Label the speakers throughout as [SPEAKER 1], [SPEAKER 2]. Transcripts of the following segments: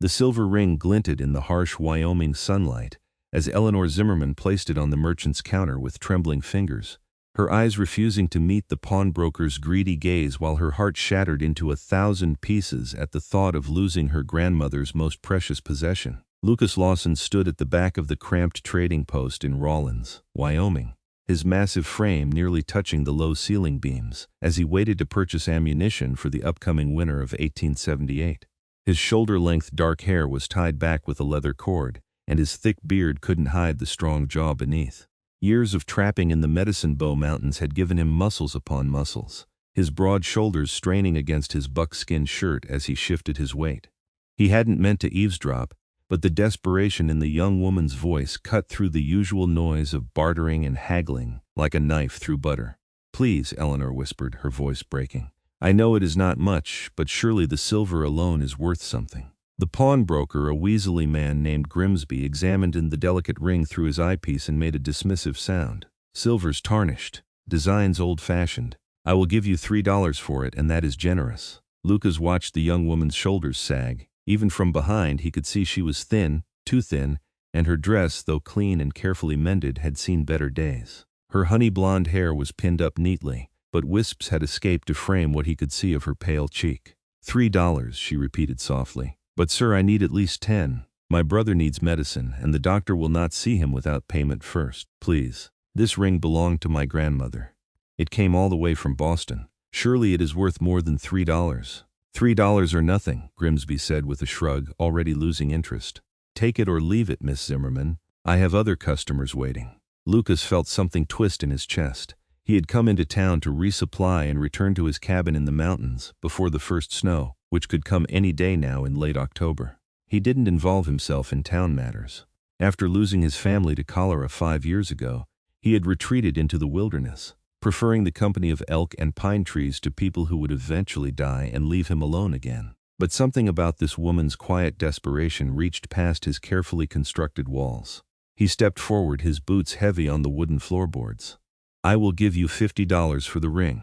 [SPEAKER 1] The silver ring glinted in the harsh Wyoming sunlight as Eleanor Zimmerman placed it on the merchant's counter with trembling fingers, her eyes refusing to meet the pawnbroker's greedy gaze while her heart shattered into 1,000 pieces at the thought of losing her grandmother's most precious possession. Lucas Lawson stood at the back of the cramped trading post in Rawlins, Wyoming, his massive frame nearly touching the low ceiling beams, as he waited to purchase ammunition for the upcoming winter of 1878. His shoulder-length dark hair was tied back with a leather cord, and his thick beard couldn't hide the strong jaw beneath. Years of trapping in the Medicine Bow Mountains had given him muscles upon muscles, his broad shoulders straining against his buckskin shirt as he shifted his weight. He hadn't meant to eavesdrop, but the desperation in the young woman's voice cut through the usual noise of bartering and haggling like a knife through butter. "Please," Eleanor whispered, her voice breaking. "I know it is not much, but surely the silver alone is worth something." The pawnbroker, a weaselly man named Grimsby, examined the delicate ring through his eyepiece and made a dismissive sound. "Silver's tarnished. Design's old-fashioned. I will give you $3 for it, and that is generous." Lucas watched the young woman's shoulders sag. Even from behind, he could see she was thin, too thin, and her dress, though clean and carefully mended, had seen better days. Her honey-blonde hair was pinned up neatly, but wisps had escaped to frame what he could see of her pale cheek. $3, she repeated softly. "But sir, I need at least 10. My brother needs medicine, and the doctor will not see him without payment first. Please. This ring belonged to my grandmother. It came all the way from Boston. Surely it is worth more than $3. $3 or nothing," Grimsby said with a shrug, already losing interest. "Take it or leave it, Miss Zimmerman. I have other customers waiting." Lucas felt something twist in his chest. He had come into town to resupply and return to his cabin in the mountains before the first snow, which could come any day now in late October. He didn't involve himself in town matters. After losing his family to cholera 5 years ago, he had retreated into the wilderness, preferring the company of elk and pine trees to people who would eventually die and leave him alone again. But something about this woman's quiet desperation reached past his carefully constructed walls. He stepped forward, his boots heavy on the wooden floorboards. "I will give you $50 for the ring."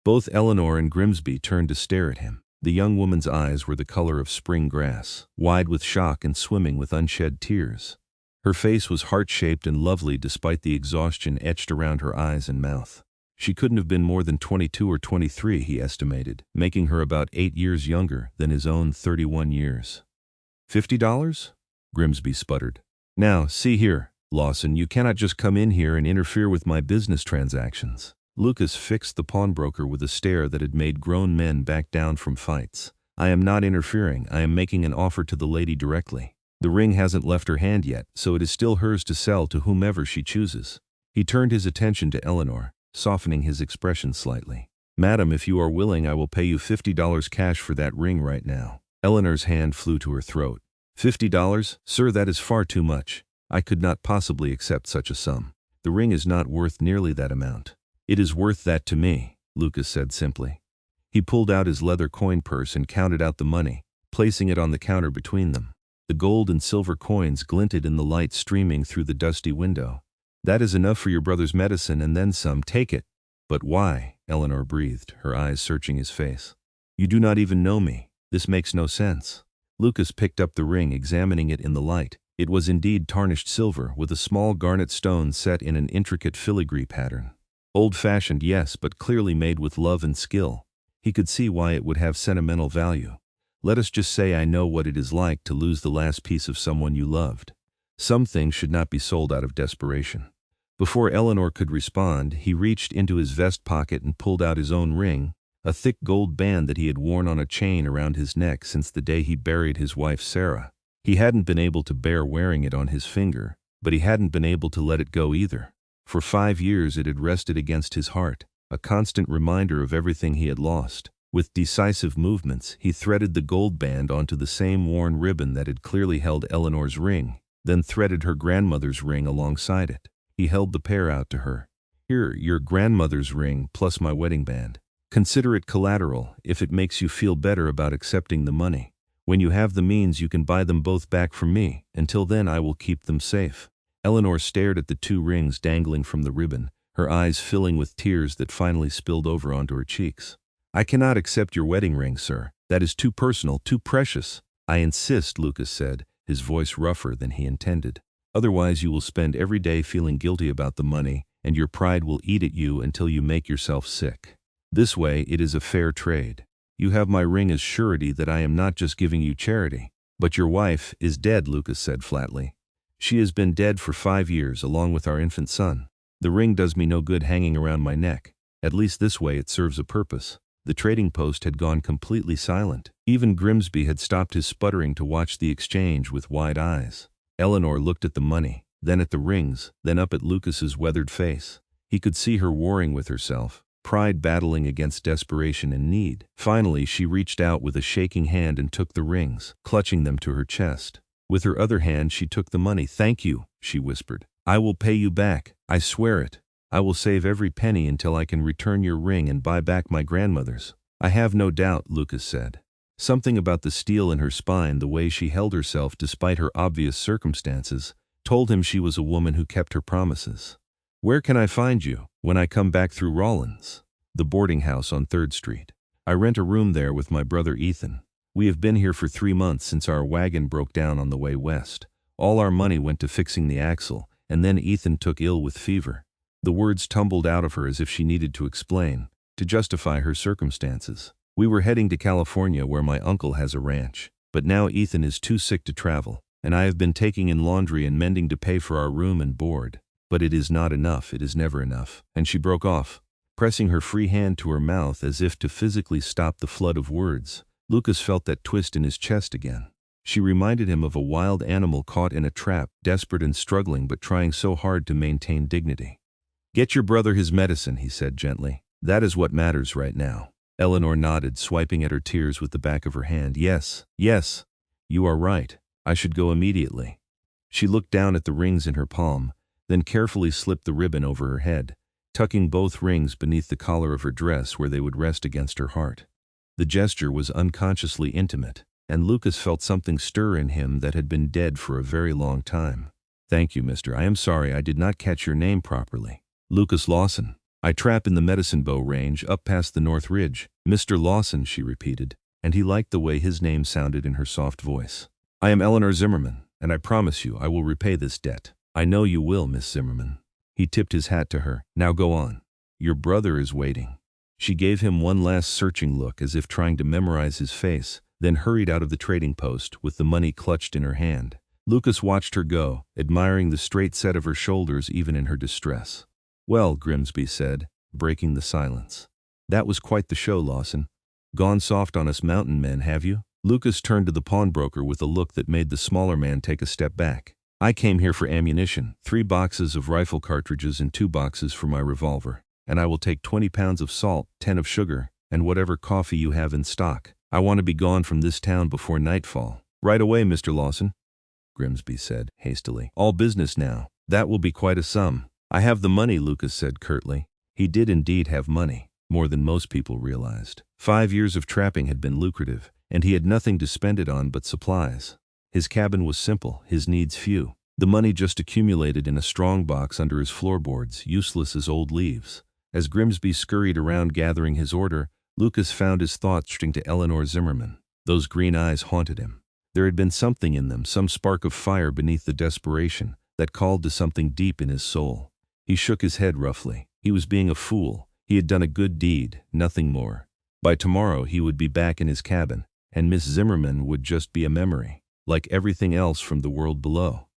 [SPEAKER 1] Both Eleanor and Grimsby turned to stare at him. The young woman's eyes were the color of spring grass, wide with shock and swimming with unshed tears. Her face was heart-shaped and lovely despite the exhaustion etched around her eyes and mouth. She couldn't have been more than 22 or 23, he estimated, making her about 8 years younger than his own 31 years. $50? Grimsby sputtered. "Now, see here, Lawson, you cannot just come in here and interfere with my business transactions." Lucas fixed the pawnbroker with a stare that had made grown men back down from fights. "I am not interfering. I am making an offer to the lady directly. The ring hasn't left her hand yet, so it is still hers to sell to whomever she chooses." He turned his attention to Eleanor, softening his expression slightly. "Madam, if you are willing, I will pay you $50 cash for that ring right now." Eleanor's hand flew to her throat. $50? Sir, that is far too much. I could not possibly accept such a sum. The ring is not worth nearly that amount. "It is worth that to me," Lucas said simply. He pulled out his leather coin purse and counted out the money, placing it on the counter between them. The gold and silver coins glinted in the light streaming through the dusty window. "That is enough for your brother's medicine and then some. Take it." "But why?" Eleanor breathed, her eyes searching his face. "You do not even know me. This makes no sense." Lucas picked up the ring, examining it in the light. It was indeed tarnished silver, with a small garnet stone set in an intricate filigree pattern. Old-fashioned, yes, but clearly made with love and skill. He could see why it would have sentimental value. Let us just say I know what it is like to lose the last piece of someone you loved. Some things should not be sold out of desperation. Before Eleanor could respond, he reached into his vest pocket and pulled out his own ring, a thick gold band that he had worn on a chain around his neck since the day he buried his wife Sarah. He hadn't been able to bear wearing it on his finger, but he hadn't been able to let it go either. For 5 years it had rested against his heart, a constant reminder of everything he had lost. With decisive movements, he threaded the gold band onto the same worn ribbon that had clearly held Eleanor's ring, then threaded her grandmother's ring alongside it. He held the pair out to her. "Here, your grandmother's ring plus my wedding band. Consider it collateral if it makes you feel better about accepting the money. When you have the means, you can buy them both back from me. Until then, I will keep them safe." Eleanor stared at the 2 rings dangling from the ribbon, her eyes filling with tears that finally spilled over onto her cheeks. "I cannot accept your wedding ring, sir. That is too personal, too precious. I insist, Lucas said, his voice rougher than he intended. Otherwise you will spend every day feeling guilty about the money, and your pride will eat at you until you make yourself sick. This way it is a fair trade. You have my ring as surety that I am not just giving you charity. But your wife is dead, Lucas said flatly. She has been dead for 5 years, along with our infant son. The ring does me no good hanging around my neck. At least this way it serves a purpose. The trading post had gone completely silent. Even Grimsby had stopped his sputtering to watch the exchange with wide eyes. Eleanor looked at the money, then at the rings, then up at Lucas's weathered face. He could see her warring with herself, pride battling against desperation and need. Finally, she reached out with a shaking hand and took the rings, clutching them to her chest. With her other hand she took the money. "Thank you," she whispered. "I will pay you back. I swear it. I will save every penny until I can return your ring and buy back my grandmother's." "I have no doubt," Lucas said. Something about the steel in her spine, the way she held herself despite her obvious circumstances, told him she was a woman who kept her promises. "Where can I find you when I come back through Rawlins?" "The boarding house on 3rd Street. I rent a room there with my brother Ethan. We have been here for 3 months since our wagon broke down on the way west. All our money went to fixing the axle, and then Ethan took ill with fever." The words tumbled out of her as if she needed to explain, to justify her circumstances. "We were heading to California where my uncle has a ranch, but now Ethan is too sick to travel, and I have been taking in laundry and mending to pay for our room and board. But it is not enough, it is never enough." And she broke off, pressing her free hand to her mouth as if to physically stop the flood of words. Lucas felt that twist in his chest again. She reminded him of a wild animal caught in a trap, desperate and struggling but trying so hard to maintain dignity. "Get your brother his medicine," he said gently. "That is what matters right now." Eleanor nodded, swiping at her tears with the back of her hand. Yes, you are right. I should go immediately." She looked down at the rings in her palm, then carefully slipped the ribbon over her head, tucking both rings beneath the collar of her dress where they would rest against her heart. The gesture was unconsciously intimate, and Lucas felt something stir in him that had been dead for a very long time. "Thank you, mister. I am sorry I did not catch your name properly." "Lucas Lawson. I trap in the Medicine Bow Range up past the North Ridge." "Mr. Lawson," she repeated, and he liked the way his name sounded in her soft voice. "I am Eleanor Zimmerman, and I promise you I will repay this debt." "I know you will, Miss Zimmerman." He tipped his hat to her. "Now go on. Your brother is waiting." She gave him one last searching look as if trying to memorize his face, then hurried out of the trading post with the money clutched in her hand. Lucas watched her go, admiring the straight set of her shoulders even in her distress. "Well," Grimsby said, breaking the silence. "That was quite the show, Lawson. Gone soft on us mountain men, have you?" Lucas turned to the pawnbroker with a look that made the smaller man take a step back. "I came here for ammunition, 3 boxes of rifle cartridges and 2 boxes for my revolver. And I will take 20 pounds of salt, 10 of sugar, and whatever coffee you have in stock. I want to be gone from this town before nightfall." "Right away, Mr. Lawson," Grimsby said hastily. "All business now. That will be quite a sum." "I have the money," Lucas said curtly. He did indeed have money, more than most people realized. 5 years of trapping had been lucrative, and he had nothing to spend it on but supplies. His cabin was simple, his needs few. The money just accumulated in a strong box under his floorboards, useless as old leaves. As Grimsby scurried around gathering his order, Lucas found his thoughts drifting to Eleanor Zimmerman. Those green eyes haunted him. There had been something in them, some spark of fire beneath the desperation, that called to something deep in his soul. He shook his head roughly. He was being a fool. He had done a good deed, nothing more. By tomorrow he would be back in his cabin, and Miss Zimmerman would just be a memory, like everything else from the world below.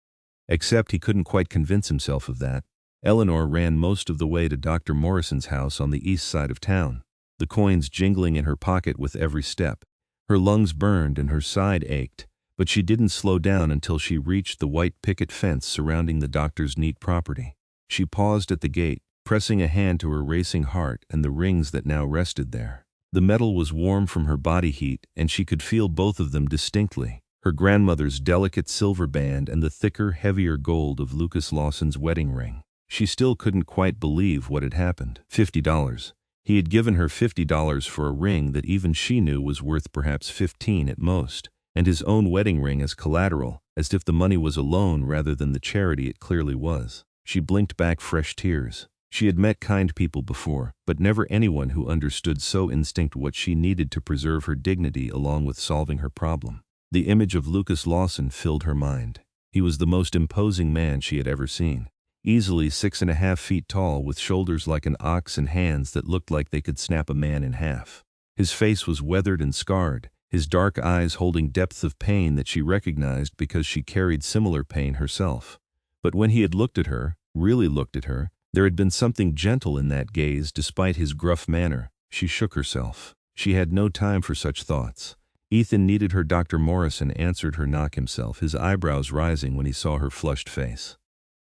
[SPEAKER 1] Except he couldn't quite convince himself of that. Eleanor ran most of the way to Dr. Morrison's house on the east side of town, the coins jingling in her pocket with every step. Her lungs burned and her side ached, but she didn't slow down until she reached the white picket fence surrounding the doctor's neat property. She paused at the gate, pressing a hand to her racing heart and the rings that now rested there. The metal was warm from her body heat, and she could feel both of them distinctly, her grandmother's delicate silver band and the thicker, heavier gold of Lucas Lawson's wedding ring. She still couldn't quite believe what had happened. $50. He had given her $50 for a ring that even she knew was worth perhaps $15 at most, and his own wedding ring as collateral, as if the money was a loan rather than the charity it clearly was. She blinked back fresh tears. She had met kind people before, but never anyone who understood so instinct what she needed to preserve her dignity along with solving her problem. The image of Lucas Lawson filled her mind. He was the most imposing man she had ever seen. Easily 6.5 feet tall, with shoulders like an ox and hands that looked like they could snap a man in half. His face was weathered and scarred, his dark eyes holding depths of pain that she recognized because she carried similar pain herself. But when he had looked at her, really looked at her, there had been something gentle in that gaze despite his gruff manner. She shook herself. She had no time for such thoughts. Ethan needed her. Dr. Morrison answered her knock himself, his eyebrows rising when he saw her flushed face.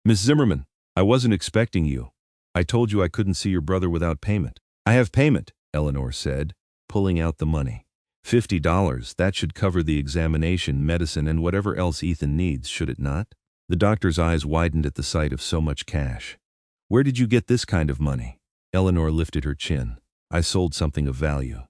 [SPEAKER 1] "Miss Zimmerman, I wasn't expecting you. I told you I couldn't see your brother without payment." "I have payment," Eleanor said, pulling out the money. $50, that should cover the examination, medicine, and whatever else Ethan needs, should it not? The doctor's eyes widened at the sight of so much cash. "Where did you get this kind of money?" Eleanor lifted her chin. "I sold something of value.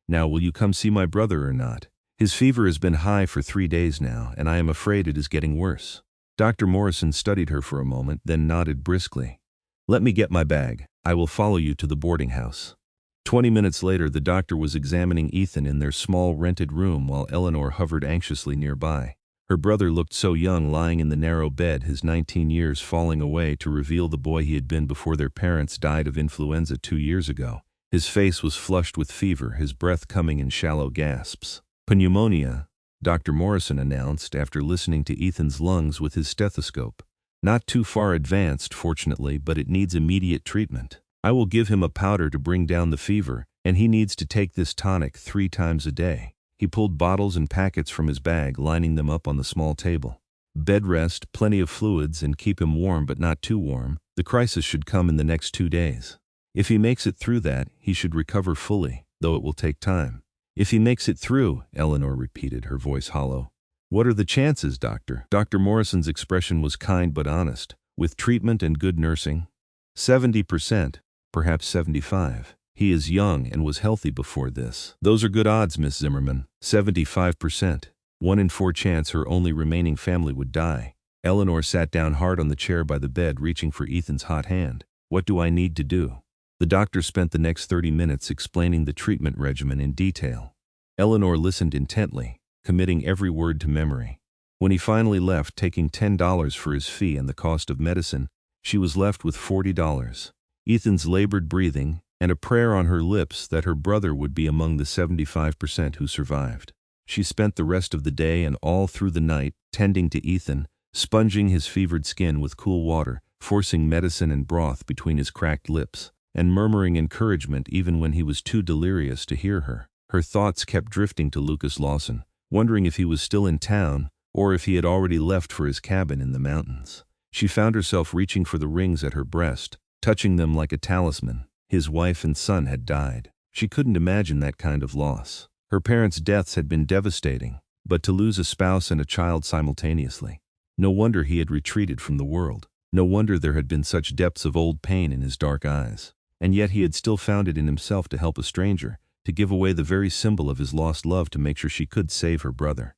[SPEAKER 1] Now, will you come see my brother or not? His fever has been high for 3 days now, and I am afraid it is getting worse." Dr. Morrison studied her for a moment, then nodded briskly. "Let me get my bag. I will follow you to the boarding house." 20 minutes later, the doctor was examining Ethan in their small rented room while Eleanor hovered anxiously nearby. Her brother looked so young, lying in the narrow bed, his 19 years falling away to reveal the boy he had been before their parents died of influenza 2 years ago. His face was flushed with fever, his breath coming in shallow gasps. "Pneumonia," Dr. Morrison announced after listening to Ethan's lungs with his stethoscope. "Not too far advanced, fortunately, but it needs immediate treatment. I will give him a powder to bring down the fever, and he needs to take this tonic 3 times a day." He pulled bottles and packets from his bag, lining them up on the small table. "Bed rest, plenty of fluids, and keep him warm but not too warm. The crisis should come in the next 2 days. If he makes it through that, he should recover fully, though it will take time." "If he makes it through," Eleanor repeated, her voice hollow. "What are the chances, doctor?" Dr. Morrison's expression was kind but honest. "With treatment and good nursing, 70%, perhaps 75%. He is young and was healthy before this." "Those are good odds, Miss Zimmerman. 75%. 1 in 4 chance her only remaining family would die." Eleanor sat down hard on the chair by the bed, reaching for Ethan's hot hand. "What do I need to do?" The doctor spent the next 30 minutes explaining the treatment regimen in detail. Eleanor listened intently, committing every word to memory. When he finally left, taking $10 for his fee and the cost of medicine, she was left with $40. Ethan's labored breathing, and a prayer on her lips that her brother would be among the 75% who survived. She spent the rest of the day and all through the night tending to Ethan, sponging his fevered skin with cool water, forcing medicine and broth between his cracked lips, and murmuring encouragement even when he was too delirious to hear her. Her thoughts kept drifting to Lucas Lawson, wondering if he was still in town or if he had already left for his cabin in the mountains. She found herself reaching for the rings at her breast, touching them like a talisman. His wife and son had died. She couldn't imagine that kind of loss. Her parents' deaths had been devastating, but to lose a spouse and a child simultaneously. No wonder he had retreated from the world. No wonder there had been such depths of old pain in his dark eyes. And yet he had still found it in himself to help a stranger, to give away the very symbol of his lost love to make sure she could save her brother.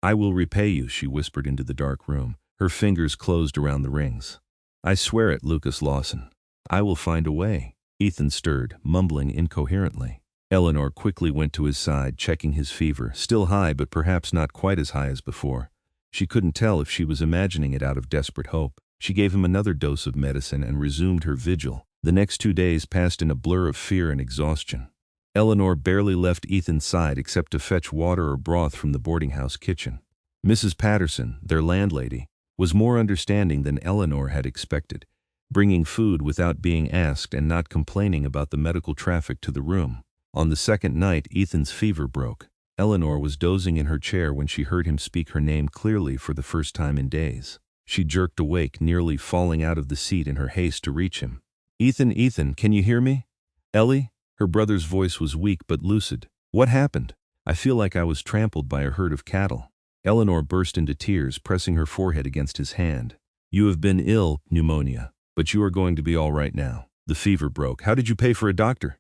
[SPEAKER 1] "I will repay you," she whispered into the dark room. Her fingers closed around the rings. "I swear it, Lucas Lawson. I will find a way." Ethan stirred, mumbling incoherently. Eleanor quickly went to his side, checking his fever, still high but perhaps not quite as high as before. She couldn't tell if she was imagining it out of desperate hope. She gave him another dose of medicine and resumed her vigil. The next 2 days passed in a blur of fear and exhaustion. Eleanor barely left Ethan's side except to fetch water or broth from the boarding house kitchen. Mrs. Patterson, their landlady, was more understanding than Eleanor had expected, bringing food without being asked and not complaining about the medical traffic to the room. On the second night, Ethan's fever broke. Eleanor was dozing in her chair when she heard him speak her name clearly for the first time in days. She jerked awake, nearly falling out of the seat in her haste to reach him. "Ethan, Ethan, can you hear me?" "Ellie?" Her brother's voice was weak but lucid. "What happened? I feel like I was trampled by a herd of cattle." Eleanor burst into tears, pressing her forehead against his hand. "You have been ill, pneumonia, but you are going to be all right now. The fever broke. How did you pay for a doctor?"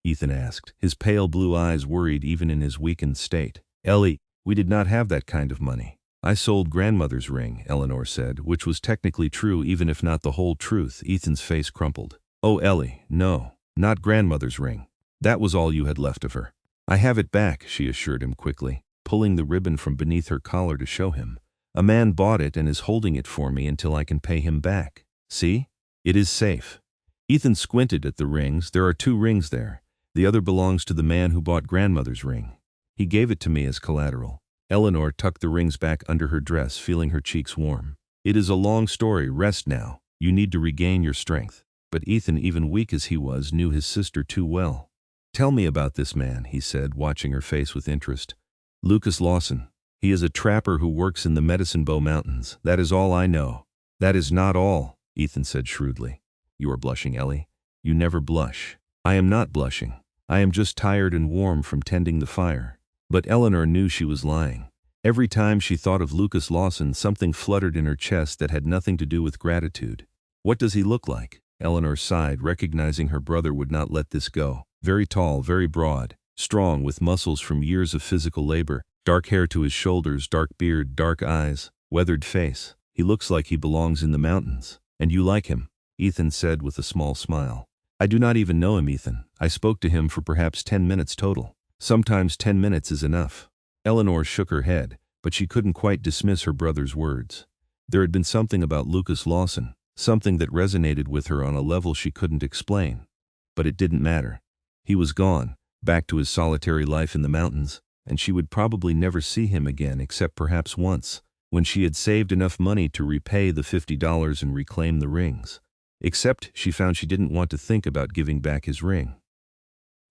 [SPEAKER 1] Ethan asked, his pale blue eyes worried even in his weakened state. "Ellie, we did not have that kind of money." "I sold grandmother's ring," Eleanor said, which was technically true even if not the whole truth. Ethan's face crumpled. "Oh, Ellie, no, not grandmother's ring. That was all you had left of her." "I have it back," she assured him quickly. pulling the ribbon from beneath her collar to show him. "A man bought it and is holding it for me until I can pay him back. See? It is safe." Ethan squinted at the rings. "There are 2 rings there. The other belongs to the man who bought grandmother's ring. He gave it to me as collateral." Eleanor tucked the rings back under her dress, feeling her cheeks warm. "It is a long story. Rest now. You need to regain your strength." But Ethan, even weak as he was, knew his sister too well. "Tell me about this man," he said, watching her face with interest. "Lucas Lawson. He is a trapper who works in the Medicine Bow Mountains. That is all I know." "That is not all," Ethan said shrewdly. "You are blushing, Ellie. You never blush." "I am not blushing. I am just tired and warm from tending the fire." But Eleanor knew she was lying. Every time she thought of Lucas Lawson, something fluttered in her chest that had nothing to do with gratitude. "What does he look like?" Eleanor sighed, recognizing her brother would not let this go. "Very tall, very broad, strong, with muscles from years of physical labor, dark hair to his shoulders, dark beard, dark eyes, weathered face. He looks like he belongs in the mountains." "And you like him?" Ethan said with a small smile. "I do not even know him, Ethan. I spoke to him for perhaps 10 minutes total. Sometimes 10 minutes is enough." Eleanor shook her head, but she couldn't quite dismiss her brother's words. There had been something about Lucas Lawson, something that resonated with her on a level she couldn't explain. But it didn't matter. He was gone, back to his solitary life in the mountains, and she would probably never see him again except perhaps once, when she had saved enough money to repay the $50 and reclaim the rings. Except she found she didn't want to think about giving back his ring.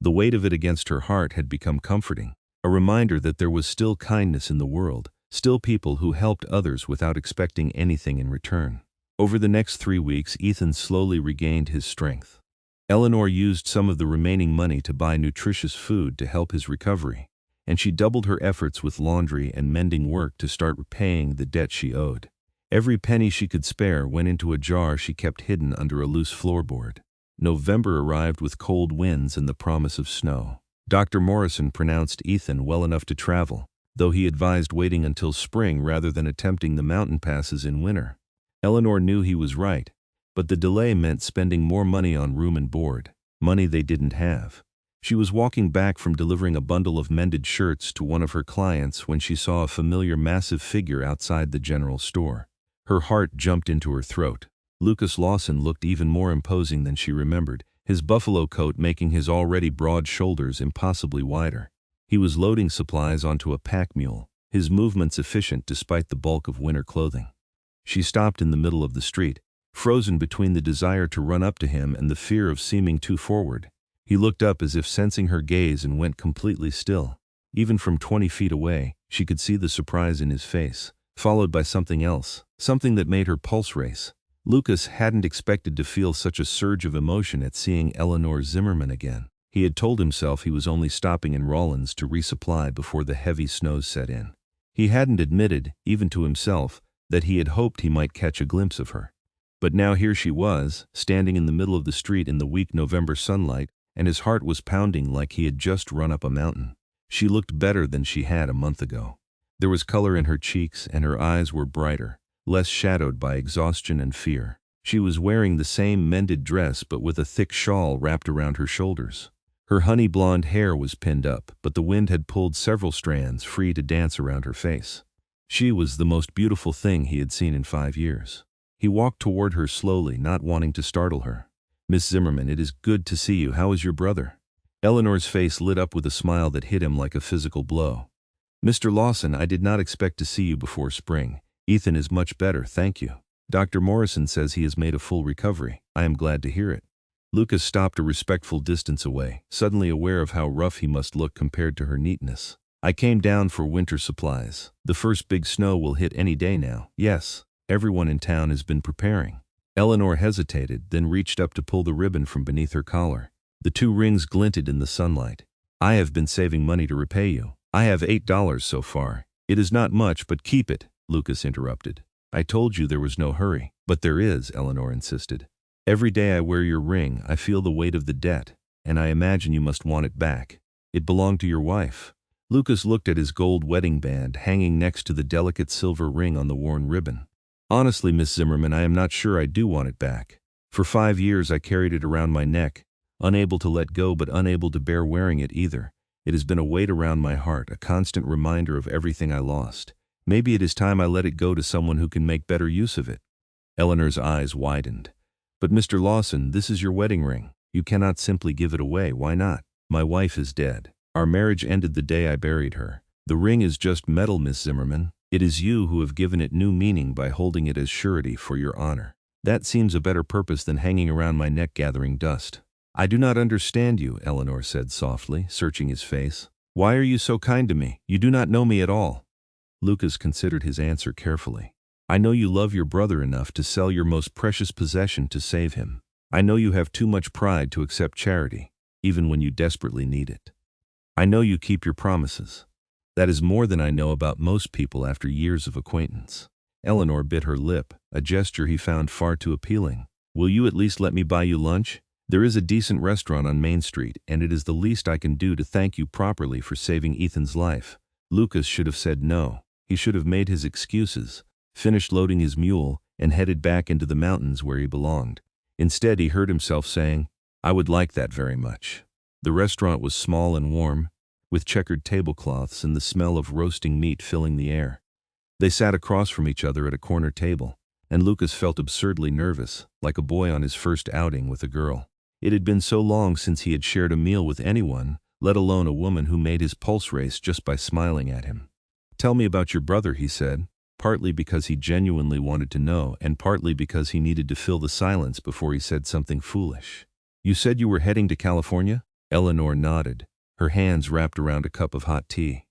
[SPEAKER 1] The weight of it against her heart had become comforting, a reminder that there was still kindness in the world, still people who helped others without expecting anything in return. Over the next 3 weeks, Ethan slowly regained his strength. Eleanor used some of the remaining money to buy nutritious food to help his recovery, and she doubled her efforts with laundry and mending work to start repaying the debt she owed. Every penny she could spare went into a jar she kept hidden under a loose floorboard. November arrived with cold winds and the promise of snow. Dr. Morrison pronounced Ethan well enough to travel, though he advised waiting until spring rather than attempting the mountain passes in winter. Eleanor knew he was right, but the delay meant spending more money on room and board, money they didn't have. She was walking back from delivering a bundle of mended shirts to one of her clients when she saw a familiar massive figure outside the general store. Her heart jumped into her throat. Lucas Lawson looked even more imposing than she remembered, his buffalo coat making his already broad shoulders impossibly wider. He was loading supplies onto a pack mule, his movements efficient despite the bulk of winter clothing. She stopped in the middle of the street, frozen between the desire to run up to him and the fear of seeming too forward. He looked up as if sensing her gaze and went completely still. Even from 20 feet away, she could see the surprise in his face, followed by something else, something that made her pulse race. Lucas hadn't expected to feel such a surge of emotion at seeing Eleanor Zimmerman again. He had told himself he was only stopping in Rawlins to resupply before the heavy snows set in. He hadn't admitted, even to himself, that he had hoped he might catch a glimpse of her. But now here she was, standing in the middle of the street in the weak November sunlight, and his heart was pounding like he had just run up a mountain. She looked better than she had a month ago. There was color in her cheeks, and her eyes were brighter, less shadowed by exhaustion and fear. She was wearing the same mended dress but with a thick shawl wrapped around her shoulders. Her honey blonde hair was pinned up, but the wind had pulled several strands free to dance around her face. She was the most beautiful thing he had seen in 5 years. He walked toward her slowly, not wanting to startle her. "Miss Zimmerman, it is good to see you. How is your brother?" Eleanor's face lit up with a smile that hit him like a physical blow. "Mr. Lawson, I did not expect to see you before spring. Ethan is much better, thank you. Dr. Morrison says he has made a full recovery. I am glad to hear it." Lucas stopped a respectful distance away, suddenly aware of how rough he must look compared to her neatness. "I came down for winter supplies. The first big snow will hit any day now." "Yes, everyone in town has been preparing." Eleanor hesitated, then reached up to pull the ribbon from beneath her collar. The 2 rings glinted in the sunlight. "I have been saving money to repay you. I have $8 so far." "It is not much, but keep it," Lucas interrupted. "I told you there was no hurry." "But there is," Eleanor insisted. "Every day I wear your ring, I feel the weight of the debt, and I imagine you must want it back. It belonged to your wife." Lucas looked at his gold wedding band hanging next to the delicate silver ring on the worn ribbon. "Honestly, Miss Zimmerman, I am not sure I do want it back. For 5 years I carried it around my neck, unable to let go but unable to bear wearing it either, It has been a weight around my heart, a constant reminder of everything I lost. Maybe it is time I let it go to someone who can make better use of it." Eleanor's eyes widened. "But Mr. Lawson, this is your wedding ring. You cannot simply give it away. Why not?" "My wife is dead. Our marriage ended the day I buried her. The ring is just metal, Miss Zimmerman. It is you who have given it new meaning by holding it as surety for your honor. That seems a better purpose than hanging around my neck gathering dust." "I do not understand you," Eleanor said softly, searching his face. "Why are you so kind to me? You do not know me at all." Lucas considered his answer carefully. "I know you love your brother enough to sell your most precious possession to save him. I know you have too much pride to accept charity, even when you desperately need it. I know you keep your promises. That is more than I know about most people after years of acquaintance." Eleanor bit her lip, a gesture he found far too appealing. "Will you at least let me buy you lunch? There is a decent restaurant on Main Street, and it is the least I can do to thank you properly for saving Ethan's life." Lucas should have said no. He should have made his excuses, finished loading his mule, and headed back into the mountains where he belonged. Instead, he heard himself saying, "I would like that very much." The restaurant was small and warm, with checkered tablecloths and the smell of roasting meat filling the air. They sat across from each other at a corner table, and Lucas felt absurdly nervous, like a boy on his first outing with a girl. It had been so long since he had shared a meal with anyone, let alone a woman who made his pulse race just by smiling at him. "Tell me about your brother," he said, partly because he genuinely wanted to know and partly because he needed to fill the silence before he said something foolish. "You said you were heading to California?" Eleanor nodded, her hands wrapped around a cup of hot tea.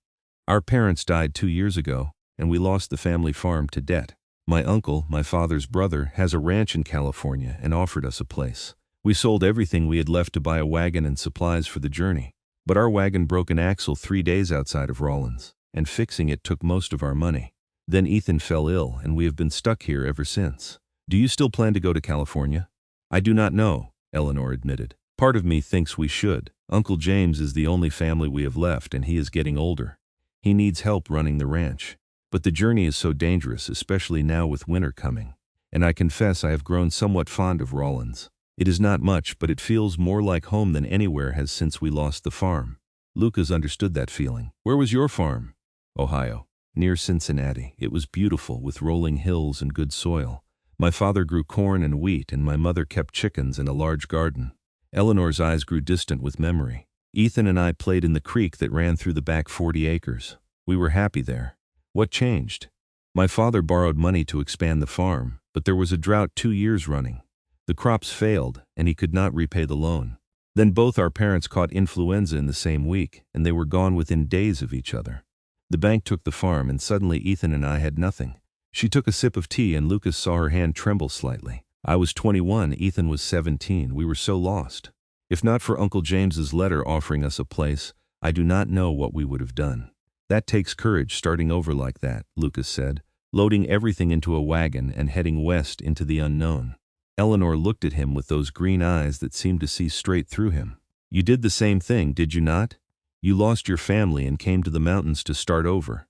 [SPEAKER 1] "Our parents died 2 years ago, and we lost the family farm to debt. My uncle, my father's brother, has a ranch in California and offered us a place. We sold everything we had left to buy a wagon and supplies for the journey. But our wagon broke an axle 3 days outside of Rawlins, and fixing it took most of our money. Then Ethan fell ill, and we have been stuck here ever since. Do you still plan to go to California?" "I do not know," Eleanor admitted. "Part of me thinks we should. Uncle James is the only family we have left, and he is getting older. He needs help running the ranch. But the journey is so dangerous, especially now with winter coming. And I confess I have grown somewhat fond of Rawlins. It is not much, but it feels more like home than anywhere has since we lost the farm." Lucas understood that feeling. "Where was your farm?" "Ohio, near Cincinnati. It was beautiful, with rolling hills and good soil. My father grew corn and wheat, and my mother kept chickens in a large garden." Eleanor's eyes grew distant with memory. "Ethan and I played in the creek that ran through the back 40 acres. We were happy there." "What changed?" "My father borrowed money to expand the farm, but there was a drought 2 years running. The crops failed, and he could not repay the loan. Then both our parents caught influenza in the same week, and they were gone within days of each other. The bank took the farm, and suddenly Ethan and I had nothing." She took a sip of tea, and Lucas saw her hand tremble slightly. "I was 21, Ethan was 17. We were so lost. If not for Uncle James's letter offering us a place, I do not know what we would have done." "That takes courage, starting over like that," Lucas said, loading everything into a wagon and heading west into the unknown. Eleanor looked at him with those green eyes that seemed to see straight through him. "You did the same thing, did you not? You lost your family and came to the mountains to start over."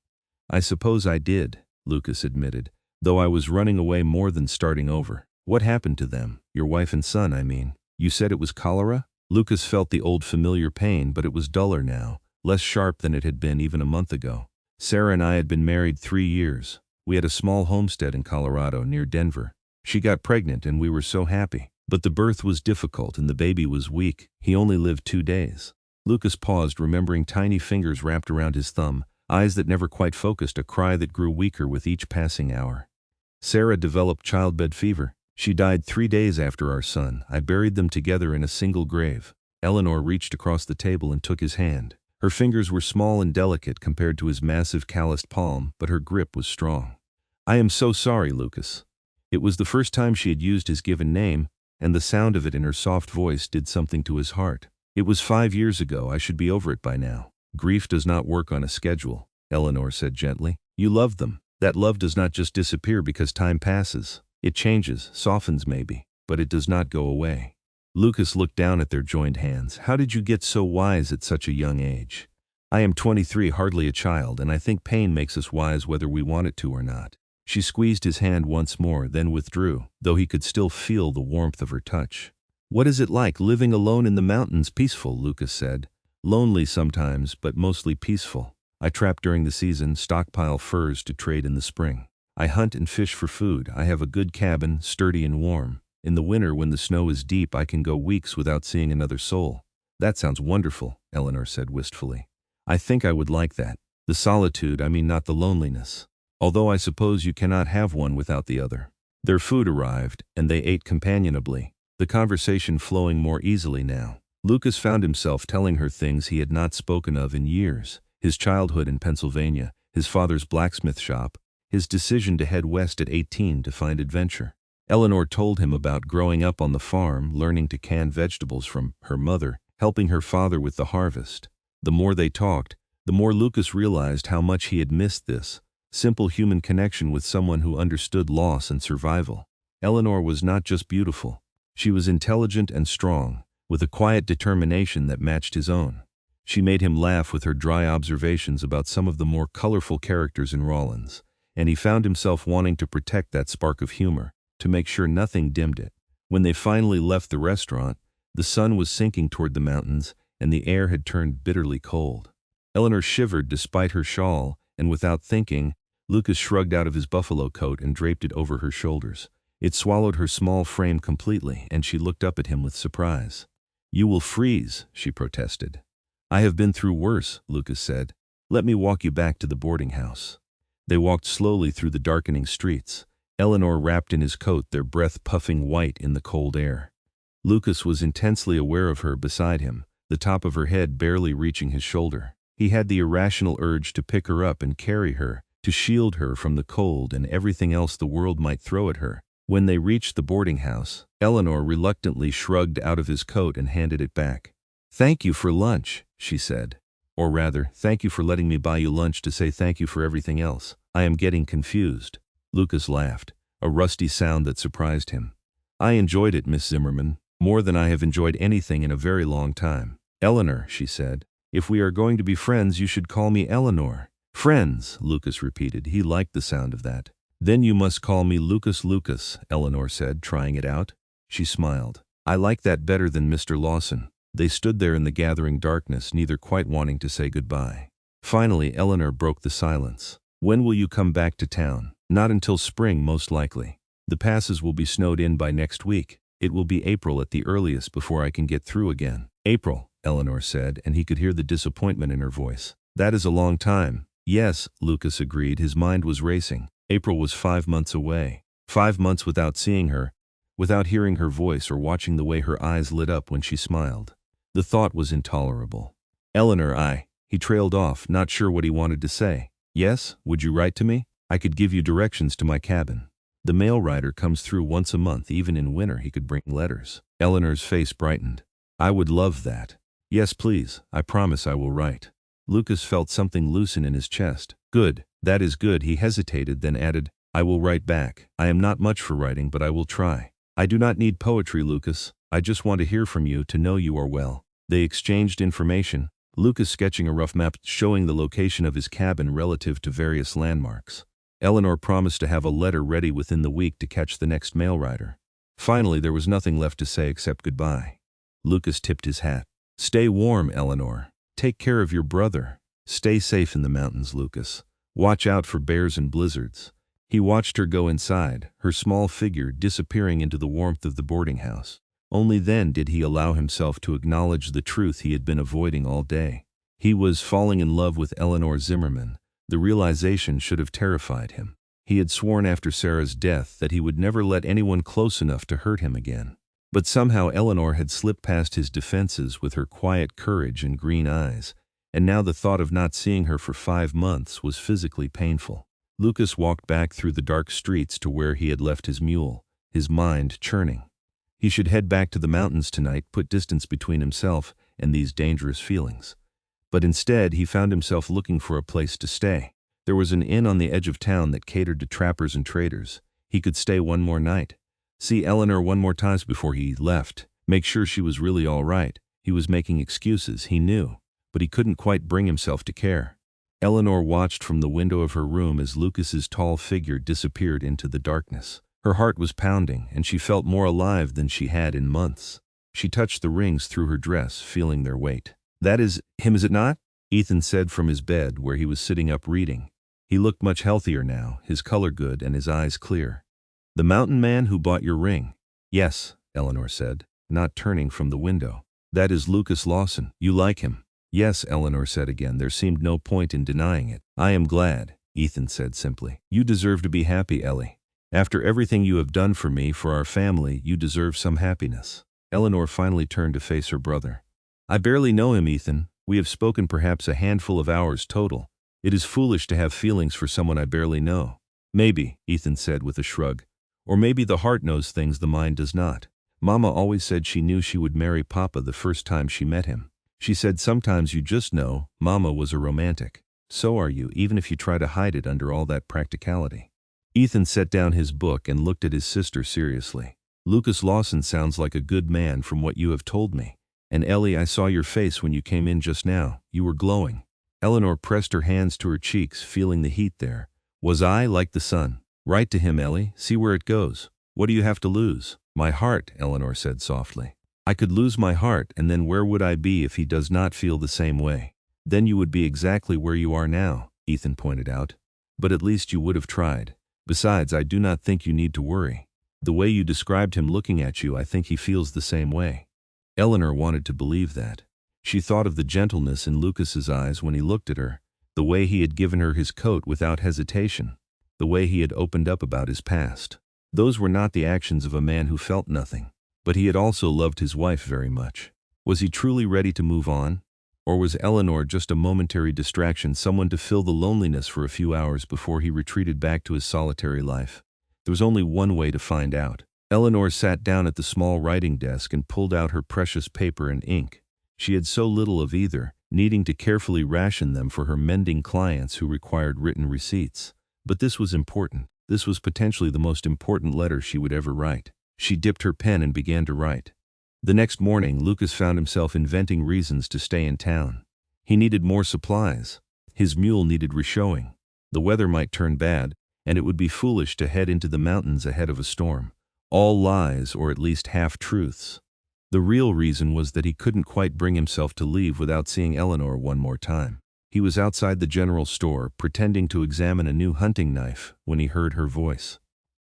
[SPEAKER 1] "I suppose I did," Lucas admitted, "though I was running away more than starting over." "What happened to them? Your wife and son, I mean. You said it was cholera?" Lucas felt the old familiar pain, but it was duller now, less sharp than it had been even a month ago. "Sarah and I had been married 3 years. We had a small homestead in Colorado near Denver. She got pregnant and we were so happy. But the birth was difficult and the baby was weak. He only lived 2 days. Lucas paused, remembering tiny fingers wrapped around his thumb, eyes that never quite focused, a cry that grew weaker with each passing hour. "Sarah developed childbed fever. She died 3 days after our son. I buried them together in a single grave." Eleanor reached across the table and took his hand. Her fingers were small and delicate compared to his massive calloused palm, but her grip was strong. "I am so sorry, Lucas." It was the first time she had used his given name, and the sound of it in her soft voice did something to his heart. "It was 5 years ago. I should be over it by now." "Grief does not work on a schedule," Eleanor said gently. "You loved them. That love does not just disappear because time passes. It changes, softens maybe, but it does not go away." Lucas looked down at their joined hands. "How did you get so wise at such a young age?" "I am 23, hardly a child, and I think pain makes us wise whether we want it to or not." She squeezed his hand once more, then withdrew, though he could still feel the warmth of her touch. "What is it like living alone in the mountains?" "Peaceful," Lucas said. Lonely sometimes, but mostly peaceful. I trap during the season, stockpile furs to trade in the spring. I hunt and fish for food. I have a good cabin, sturdy and warm. In the winter, when the snow is deep, I can go weeks without seeing another soul. That sounds wonderful, Eleanor said wistfully. I think I would like that. The solitude, I mean, not the loneliness. Although I suppose you cannot have one without the other. Their food arrived, and they ate companionably, the conversation flowing more easily now. Lucas found himself telling her things he had not spoken of in years: his childhood in Pennsylvania, his father's blacksmith shop, his decision to head west at 18 to find adventure. Eleanor told him about growing up on the farm, learning to can vegetables from her mother, helping her father with the harvest. The more they talked, the more Lucas realized how much he had missed this simple human connection with someone who understood loss and survival. Eleanor was not just beautiful. She was intelligent and strong, with a quiet determination that matched his own. She made him laugh with her dry observations about some of the more colorful characters in Rollins, and he found himself wanting to protect that spark of humor, to make sure nothing dimmed it. When they finally left the restaurant, the sun was sinking toward the mountains, and the air had turned bitterly cold. Eleanor shivered despite her shawl, and without thinking, Lucas shrugged out of his buffalo coat and draped it over her shoulders. It swallowed her small frame completely, and she looked up at him with surprise. "You will freeze," she protested. "I have been through worse," Lucas said. "Let me walk you back to the boarding house." They walked slowly through the darkening streets, Eleanor wrapped in his coat, their breath puffing white in the cold air. Lucas was intensely aware of her beside him, the top of her head barely reaching his shoulder. He had the irrational urge to pick her up and carry her, to shield her from the cold and everything else the world might throw at her. When they reached the boarding house, Eleanor reluctantly shrugged out of his coat and handed it back. "Thank you for lunch," she said. "Or rather, thank you for letting me buy you lunch to say thank you for everything else. I am getting confused." Lucas laughed, a rusty sound that surprised him. "I enjoyed it, Miss Zimmerman, more than I have enjoyed anything in a very long time." "Eleanor," she said, "if we are going to be friends, you should call me Eleanor." "Friends," Lucas repeated. He liked the sound of that. "Then you must call me Lucas." Eleanor said, trying it out. She smiled. "I like that better than Mr. Lawson." They stood there in the gathering darkness, neither quite wanting to say goodbye. Finally, Eleanor broke the silence. "When will you come back to town?" "Not until spring, most likely. The passes will be snowed in by next week. It will be April at the earliest before I can get through again." "April," Eleanor said, and he could hear the disappointment in her voice. "That is a long time." "Yes," Lucas agreed. His mind was racing. April was 5 months away. 5 months without seeing her, without hearing her voice or watching the way her eyes lit up when she smiled. The thought was intolerable. "Eleanor, He trailed off, not sure what he wanted to say. "Yes, would you write to me? I could give you directions to my cabin. The mail rider comes through once a month. Even in winter he could bring letters." Eleanor's face brightened. "I would love that." "Yes, please. I promise I will write." Lucas felt something loosen in his chest. "Good. That is good." He hesitated, then added, "I will write back. I am not much for writing, but I will try." "I do not need poetry, Lucas. I just want to hear from you, to know you are well." They exchanged information, Lucas sketching a rough map showing the location of his cabin relative to various landmarks. Eleanor promised to have a letter ready within the week to catch the next mail rider. Finally, there was nothing left to say except goodbye. Lucas tipped his hat. "Stay warm, Eleanor. Take care of your brother. Stay safe in the mountains, Lucas. Watch out for bears and blizzards." He watched her go inside, her small figure disappearing into the warmth of the boarding house. Only then did he allow himself to acknowledge the truth he had been avoiding all day. He was falling in love with Eleanor Zimmerman. The realization should have terrified him. He had sworn after Sarah's death that he would never let anyone close enough to hurt him again. But somehow Eleanor had slipped past his defenses with her quiet courage and green eyes, and now the thought of not seeing her for 5 months was physically painful. Lucas walked back through the dark streets to where he had left his mule, his mind churning. He should head back to the mountains tonight, put distance between himself and these dangerous feelings. But instead, he found himself looking for a place to stay. There was an inn on the edge of town that catered to trappers and traders. He could stay one more night. See Eleanor one more time before he left. Make sure she was really all right. He was making excuses, he knew, but he couldn't quite bring himself to care. Eleanor watched from the window of her room as Lucas's tall figure disappeared into the darkness. Her heart was pounding, and she felt more alive than she had in months. She touched the rings through her dress, feeling their weight. That is him, is it not? Ethan said from his bed where he was sitting up reading. He looked much healthier now, his color good and his eyes clear. The mountain man who bought your ring? Yes, Eleanor said, not turning from the window. That is Lucas Lawson. You like him? Yes, Eleanor said again. There seemed no point in denying it. I am glad, Ethan said simply. You deserve to be happy, Ellie. After everything you have done for me, for our family, you deserve some happiness. Eleanor finally turned to face her brother. I barely know him, Ethan. We have spoken perhaps a handful of hours total. It is foolish to have feelings for someone I barely know. Maybe, Ethan said with a shrug. Or maybe the heart knows things the mind does not. Mama always said she knew she would marry Papa the first time she met him. She said sometimes you just know. Mama was a romantic. So are you, even if you try to hide it under all that practicality. Ethan set down his book and looked at his sister seriously. Lucas Lawson sounds like a good man from what you have told me. And Ellie, I saw your face when you came in just now. You were glowing. Eleanor pressed her hands to her cheeks, feeling the heat there. Was I like the sun? Write to him, Ellie. See where it goes. What do you have to lose? My heart, Eleanor said softly. I could lose my heart, and then where would I be if he does not feel the same way? Then you would be exactly where you are now, Ethan pointed out. But at least you would have tried. Besides, I do not think you need to worry. The way you described him looking at you, I think he feels the same way. Eleanor wanted to believe that. She thought of the gentleness in Lucas's eyes when he looked at her, the way he had given her his coat without hesitation, the way he had opened up about his past. Those were not the actions of a man who felt nothing. But he had also loved his wife very much. Was he truly ready to move on? Or was Eleanor just a momentary distraction, someone to fill the loneliness for a few hours before he retreated back to his solitary life? There was only one way to find out. Eleanor sat down at the small writing desk and pulled out her precious paper and ink. She had so little of either, needing to carefully ration them for her mending clients who required written receipts. But this was important. This was potentially the most important letter she would ever write. She dipped her pen and began to write. The next morning, Lucas found himself inventing reasons to stay in town. He needed more supplies. His mule needed reshowing. The weather might turn bad, and it would be foolish to head into the mountains ahead of a storm. All lies, or at least half-truths. The real reason was that he couldn't quite bring himself to leave without seeing Eleanor one more time. He was outside the general store, pretending to examine a new hunting knife, when he heard her voice.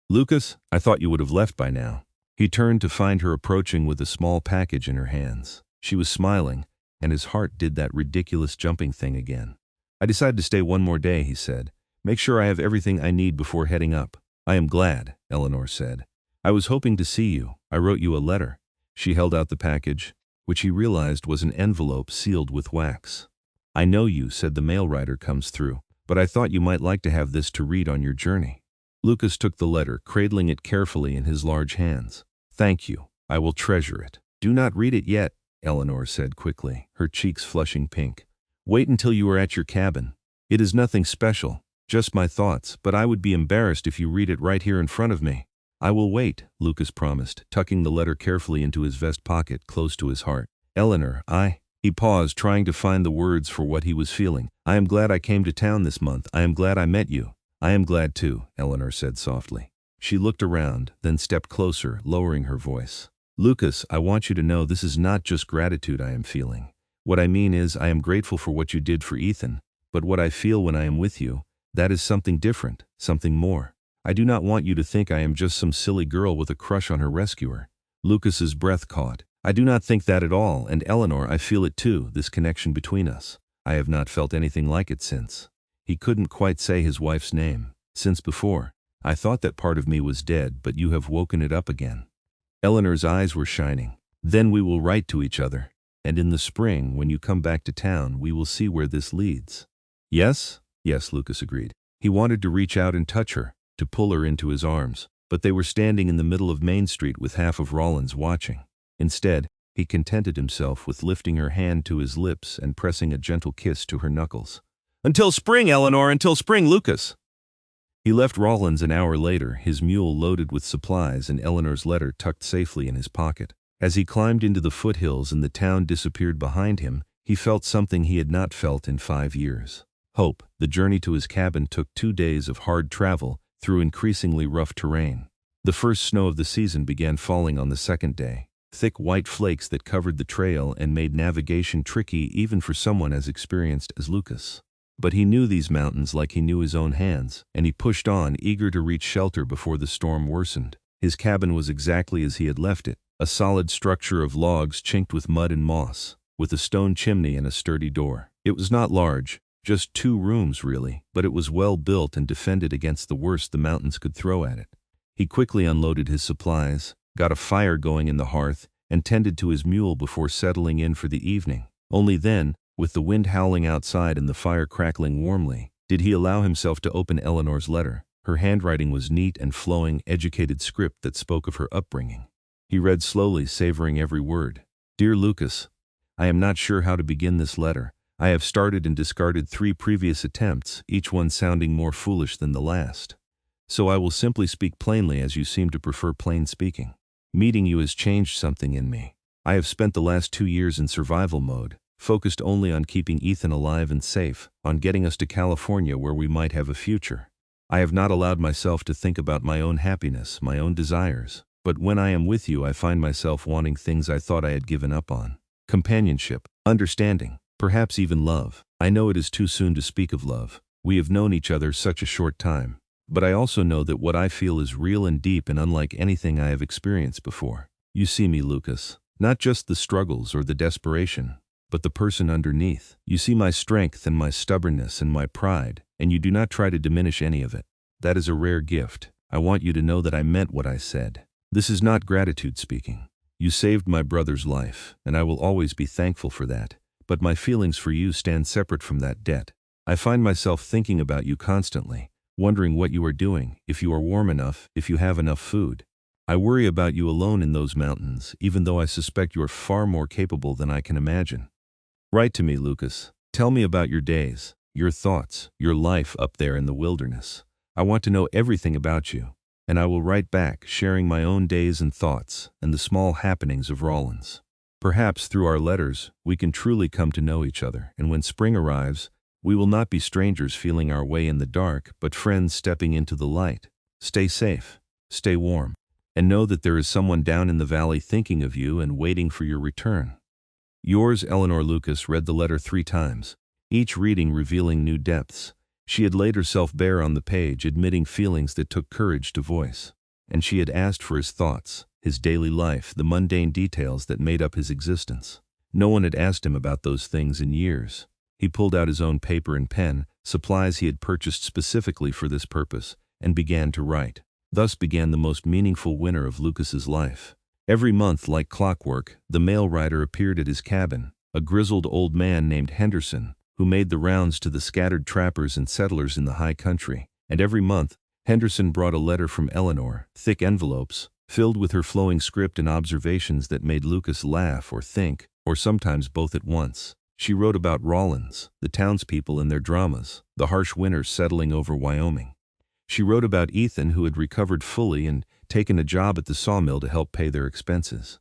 [SPEAKER 1] Lucas, I thought you would have left by now. He turned to find her approaching with a small package in her hands. She was smiling, and his heart did that ridiculous jumping thing again. I decided to stay one more day, he said. Make sure I have everything I need before heading up. I am glad, Eleanor said. I was hoping to see you. I wrote you a letter. She held out the package, which he realized was an envelope sealed with wax. I know you said the mail rider comes through, but I thought you might like to have this to read on your journey. Lucas took the letter, cradling it carefully in his large hands. Thank you. I will treasure it. Do not read it yet, Eleanor said quickly, her cheeks flushing pink. Wait until you are at your cabin. It is nothing special, just my thoughts, but I would be embarrassed if you read it right here in front of me. I will wait, Lucas promised, tucking the letter carefully into his vest pocket close to his heart. Eleanor, He paused, trying to find the words for what he was feeling. I am glad I came to town this month. I am glad I met you. I am glad too, Eleanor said softly. She looked around, then stepped closer, lowering her voice. Lucas, I want you to know this is not just gratitude I am feeling. What I mean is I am grateful for what you did for Ethan, but what I feel when I am with you, that is something different, something more. I do not want you to think I am just some silly girl with a crush on her rescuer. Lucas's breath caught. I do not think that at all, and Eleanor, I feel it too, this connection between us. I have not felt anything like it since. He couldn't quite say his wife's name. Since before. I thought that part of me was dead, but you have woken it up again. Eleanor's eyes were shining. Then we will write to each other. And in the spring, when you come back to town, we will see where this leads. Yes? Yes, Lucas agreed. He wanted to reach out and touch her, to pull her into his arms, but they were standing in the middle of Main Street with half of Rollins watching. Instead, he contented himself with lifting her hand to his lips and pressing a gentle kiss to her knuckles. Until spring, Eleanor, until spring, Lucas! He left Rollins an hour later, his mule loaded with supplies and Eleanor's letter tucked safely in his pocket. As he climbed into the foothills and the town disappeared behind him, he felt something he had not felt in 5 years. Hope. The journey to his cabin took 2 days of hard travel through increasingly rough terrain. The first snow of the season began falling on the second day. thick white flakes that covered the trail and made navigation tricky even for someone as experienced as Lucas. But he knew these mountains like he knew his own hands, and he pushed on, eager to reach shelter before the storm worsened. His cabin was exactly as he had left it, a solid structure of logs chinked with mud and moss, with a stone chimney and a sturdy door. It was not large, just 2 rooms really, but it was well built and defended against the worst the mountains could throw at it. He quickly unloaded his supplies, got a fire going in the hearth, and tended to his mule before settling in for the evening. Only then, with the wind howling outside and the fire crackling warmly, did he allow himself to open Eleanor's letter. Her handwriting was neat and flowing, educated script that spoke of her upbringing. He read slowly, savoring every word. "Dear Lucas, I am not sure how to begin this letter. I have started and discarded 3 previous attempts, each one sounding more foolish than the last. So I will simply speak plainly as you seem to prefer plain speaking. Meeting you has changed something in me. I have spent the last 2 years in survival mode, focused only on keeping Ethan alive and safe, on getting us to California where we might have a future. I have not allowed myself to think about my own happiness, my own desires. But when I am with you, I find myself wanting things I thought I had given up on. Companionship, understanding, perhaps even love. I know it is too soon to speak of love. We have known each other such a short time. But I also know that what I feel is real and deep and unlike anything I have experienced before. You see me, Lucas, not just the struggles or the desperation, but the person underneath. You see my strength and my stubbornness and my pride, and you do not try to diminish any of it. That is a rare gift. I want you to know that I meant what I said. This is not gratitude speaking. You saved my brother's life, and I will always be thankful for that, but my feelings for you stand separate from that debt. I find myself thinking about you constantly, wondering what you are doing, if you are warm enough, if you have enough food. I worry about you alone in those mountains, even though I suspect you are far more capable than I can imagine. Write to me, Lucas. Tell me about your days, your thoughts, your life up there in the wilderness. I want to know everything about you, and I will write back, sharing my own days and thoughts, and the small happenings of Rawlins. Perhaps through our letters, we can truly come to know each other, and when spring arrives, we will not be strangers feeling our way in the dark, but friends stepping into the light. Stay safe, stay warm, and know that there is someone down in the valley thinking of you and waiting for your return. Yours, Eleanor. Lucas read the letter 3 times, each reading revealing new depths. She had laid herself bare on the page, admitting feelings that took courage to voice. And she had asked for his thoughts, his daily life, the mundane details that made up his existence. No one had asked him about those things in years. He pulled out his own paper and pen, supplies he had purchased specifically for this purpose, and began to write. Thus began the most meaningful winter of Lucas's life. Every month, like clockwork, the mail rider appeared at his cabin, a grizzled old man named Henderson, who made the rounds to the scattered trappers and settlers in the high country. And every month, Henderson brought a letter from Eleanor, thick envelopes, filled with her flowing script and observations that made Lucas laugh or think, or sometimes both at once. She wrote about Rawlins, the townspeople and their dramas, the harsh winters settling over Wyoming. She wrote about Ethan, who had recovered fully and taken a job at the sawmill to help pay their expenses.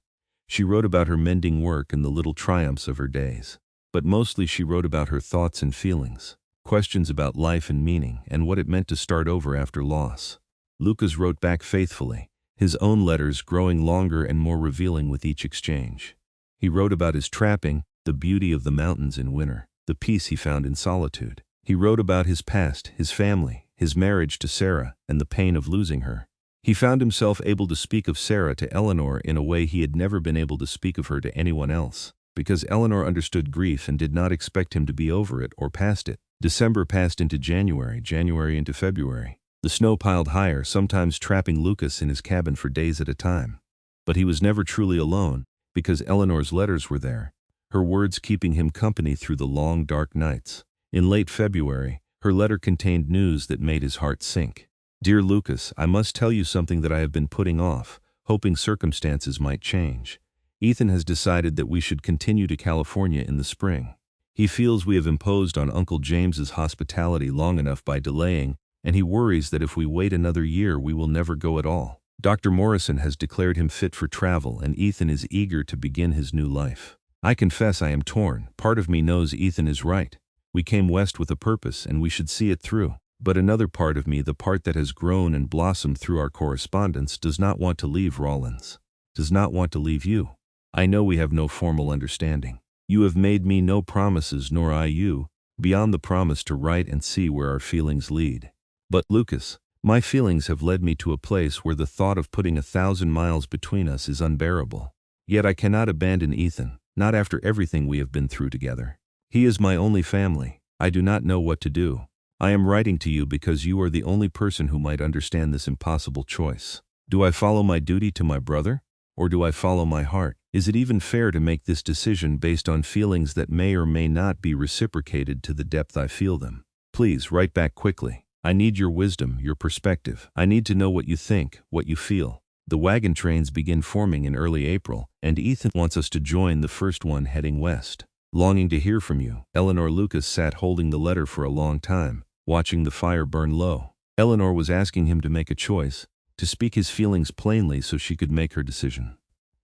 [SPEAKER 1] She wrote about her mending work and the little triumphs of her days. But mostly she wrote about her thoughts and feelings, questions about life and meaning, and what it meant to start over after loss. Lucas wrote back faithfully, his own letters growing longer and more revealing with each exchange. He wrote about his trapping, the beauty of the mountains in winter, the peace he found in solitude. He wrote about his past, his family, his marriage to Sarah, and the pain of losing her. He found himself able to speak of Sarah to Eleanor in a way he had never been able to speak of her to anyone else, because Eleanor understood grief and did not expect him to be over it or past it. December passed into January, January into February. The snow piled higher, sometimes trapping Lucas in his cabin for days at a time. But he was never truly alone, because Eleanor's letters were there, her words keeping him company through the long, dark nights. In late February, her letter contained news that made his heart sink. Dear Lucas, I must tell you something that I have been putting off, hoping circumstances might change. Ethan has decided that we should continue to California in the spring. He feels we have imposed on Uncle James's hospitality long enough by delaying, and he worries that if we wait another year we will never go at all. Dr. Morrison has declared him fit for travel, and Ethan is eager to begin his new life. I confess I am torn. Part of me knows Ethan is right. We came west with a purpose, and we should see it through. But another part of me, the part that has grown and blossomed through our correspondence, does not want to leave Rawlins, does not want to leave you. I know we have no formal understanding. You have made me no promises nor I you, beyond the promise to write and see where our feelings lead. But, Lucas, my feelings have led me to a place where the thought of putting 1,000 miles between us is unbearable. Yet I cannot abandon Ethan, not after everything we have been through together. He is my only family. I do not know what to do. I am writing to you because you are the only person who might understand this impossible choice. Do I follow my duty to my brother? Or do I follow my heart? Is it even fair to make this decision based on feelings that may or may not be reciprocated to the depth I feel them? Please write back quickly. I need your wisdom, your perspective. I need to know what you think, what you feel. The wagon trains begin forming in early April, and Ethan wants us to join the first one heading west. Longing to hear from you. Eleanor. Lucas sat holding the letter for a long time, watching the fire burn low. Eleanor was asking him to make a choice, to speak his feelings plainly so she could make her decision.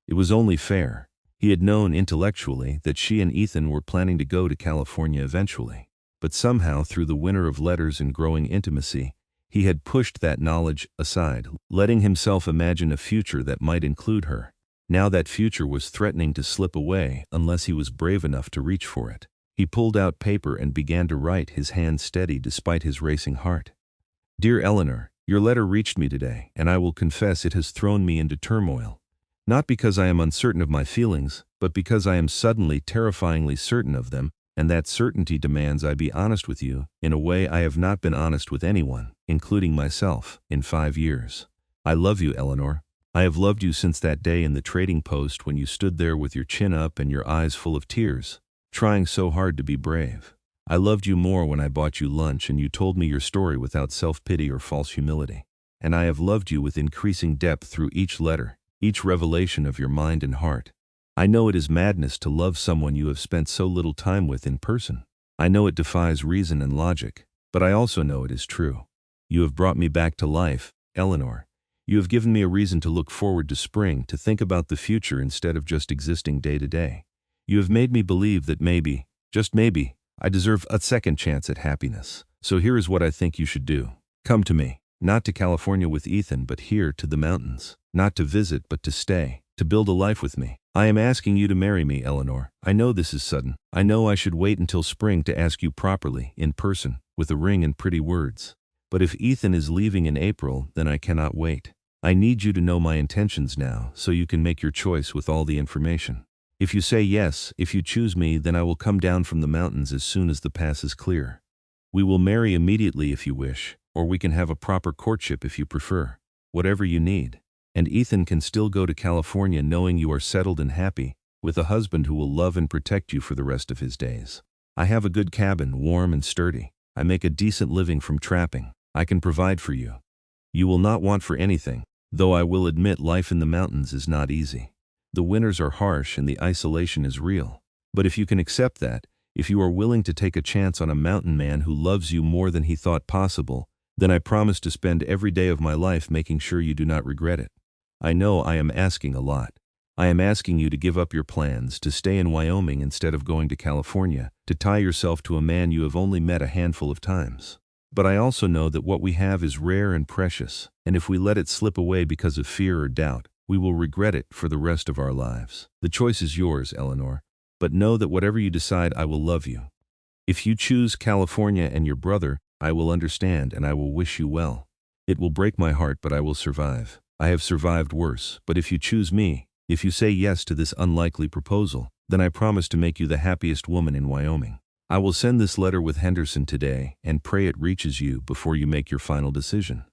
[SPEAKER 1] It was only fair. He had known intellectually that she and Ethan were planning to go to California eventually. But somehow, through the winter of letters and growing intimacy, he had pushed that knowledge aside, letting himself imagine a future that might include her. Now that future was threatening to slip away unless he was brave enough to reach for it. He pulled out paper and began to write, his hand steady despite his racing heart. Dear Eleanor, your letter reached me today, and I will confess it has thrown me into turmoil. Not because I am uncertain of my feelings, but because I am suddenly terrifyingly certain of them, and that certainty demands I be honest with you in a way I have not been honest with anyone, including myself, in 5 years. I love you, Eleanor. I have loved you since that day in the trading post when you stood there with your chin up and your eyes full of tears, trying so hard to be brave. I loved you more when I bought you lunch and you told me your story without self-pity or false humility. And I have loved you with increasing depth through each letter, each revelation of your mind and heart. I know it is madness to love someone you have spent so little time with in person. I know it defies reason and logic, but I also know it is true. You have brought me back to life, Eleanor. You have given me a reason to look forward to spring, to think about the future instead of just existing day to day. You have made me believe that maybe, just maybe, I deserve a second chance at happiness. So here is what I think you should do. Come to me, not to California with Ethan, but here to the mountains. Not to visit, but to stay, to build a life with me. I am asking you to marry me, Eleanor. I know this is sudden. I know I should wait until spring to ask you properly, in person, with a ring and pretty words. But if Ethan is leaving in April, then I cannot wait. I need you to know my intentions now, so you can make your choice with all the information. If you say yes, if you choose me, then I will come down from the mountains as soon as the pass is clear. We will marry immediately if you wish, or we can have a proper courtship if you prefer. Whatever you need. And Ethan can still go to California knowing you are settled and happy, with a husband who will love and protect you for the rest of his days. I have a good cabin, warm and sturdy. I make a decent living from trapping. I can provide for you. You will not want for anything, though I will admit life in the mountains is not easy. The winters are harsh and the isolation is real. But if you can accept that, if you are willing to take a chance on a mountain man who loves you more than he thought possible, then I promise to spend every day of my life making sure you do not regret it. I know I am asking a lot. I am asking you to give up your plans, to stay in Wyoming instead of going to California, to tie yourself to a man you have only met a handful of times. But I also know that what we have is rare and precious, and if we let it slip away because of fear or doubt, we will regret it for the rest of our lives. The choice is yours, Eleanor, but know that whatever you decide, I will love you. If you choose California and your brother, I will understand and I will wish you well. It will break my heart, but I will survive. I have survived worse, but if you choose me, if you say yes to this unlikely proposal, then I promise to make you the happiest woman in Wyoming. I will send this letter with Henderson today and pray it reaches you before you make your final decision.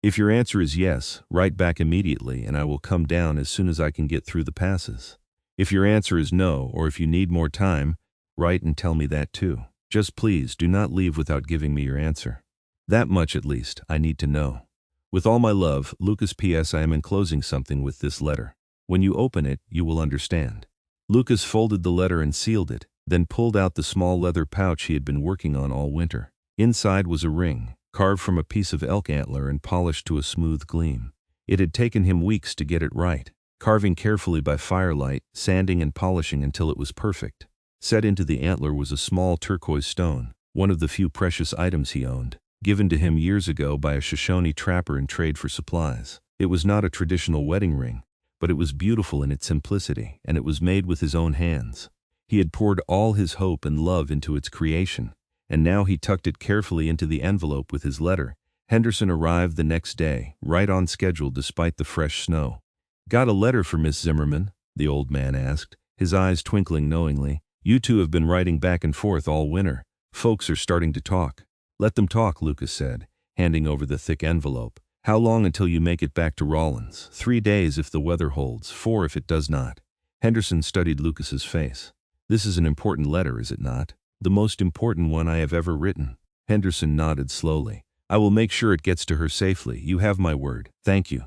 [SPEAKER 1] If your answer is yes, write back immediately and I will come down as soon as I can get through the passes. If your answer is no, or if you need more time, write and tell me that too. Just please do not leave without giving me your answer. That much at least I need to know. With all my love, Lucas. P.S. I am enclosing something with this letter. When you open it, you will understand. Lucas folded the letter and sealed it, then pulled out the small leather pouch he had been working on all winter. Inside was a ring, carved from a piece of elk antler and polished to a smooth gleam. It had taken him weeks to get it right, carving carefully by firelight, sanding and polishing until it was perfect. Set into the antler was a small turquoise stone, one of the few precious items he owned, given to him years ago by a Shoshone trapper in trade for supplies. It was not a traditional wedding ring, but it was beautiful in its simplicity, and it was made with his own hands. He had poured all his hope and love into its creation, and now he tucked it carefully into the envelope with his letter. Henderson arrived the next day, right on schedule despite the fresh snow. "Got a letter for Miss Zimmerman?" the old man asked, his eyes twinkling knowingly. "You two have been writing back and forth all winter. Folks are starting to talk." "Let them talk," Lucas said, handing over the thick envelope. "How long until you make it back to Rawlins?" 3 days if the weather holds, 4 if it does not." Henderson studied Lucas's face. "This is an important letter, is it not?" "The most important one I have ever written." Henderson nodded slowly. "I will make sure it gets to her safely. You have my word." "Thank you."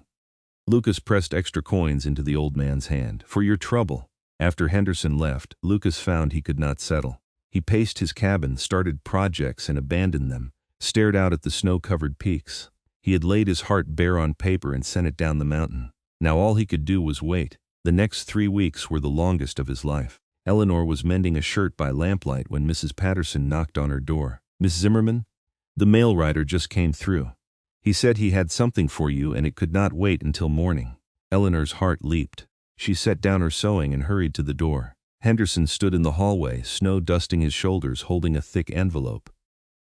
[SPEAKER 1] Lucas pressed extra coins into the old man's hand. "For your trouble." After Henderson left, Lucas found he could not settle. He paced his cabin, started projects and abandoned them, stared out at the snow-covered peaks. He had laid his heart bare on paper and sent it down the mountain. Now all he could do was wait. The next 3 weeks were the longest of his life. Eleanor was mending a shirt by lamplight when Mrs. Patterson knocked on her door. "Miss Zimmerman?" "The mail rider just came through. He said he had something for you and it could not wait until morning." Eleanor's heart leaped. She set down her sewing and hurried to the door. Henderson stood in the hallway, snow dusting his shoulders, holding a thick envelope.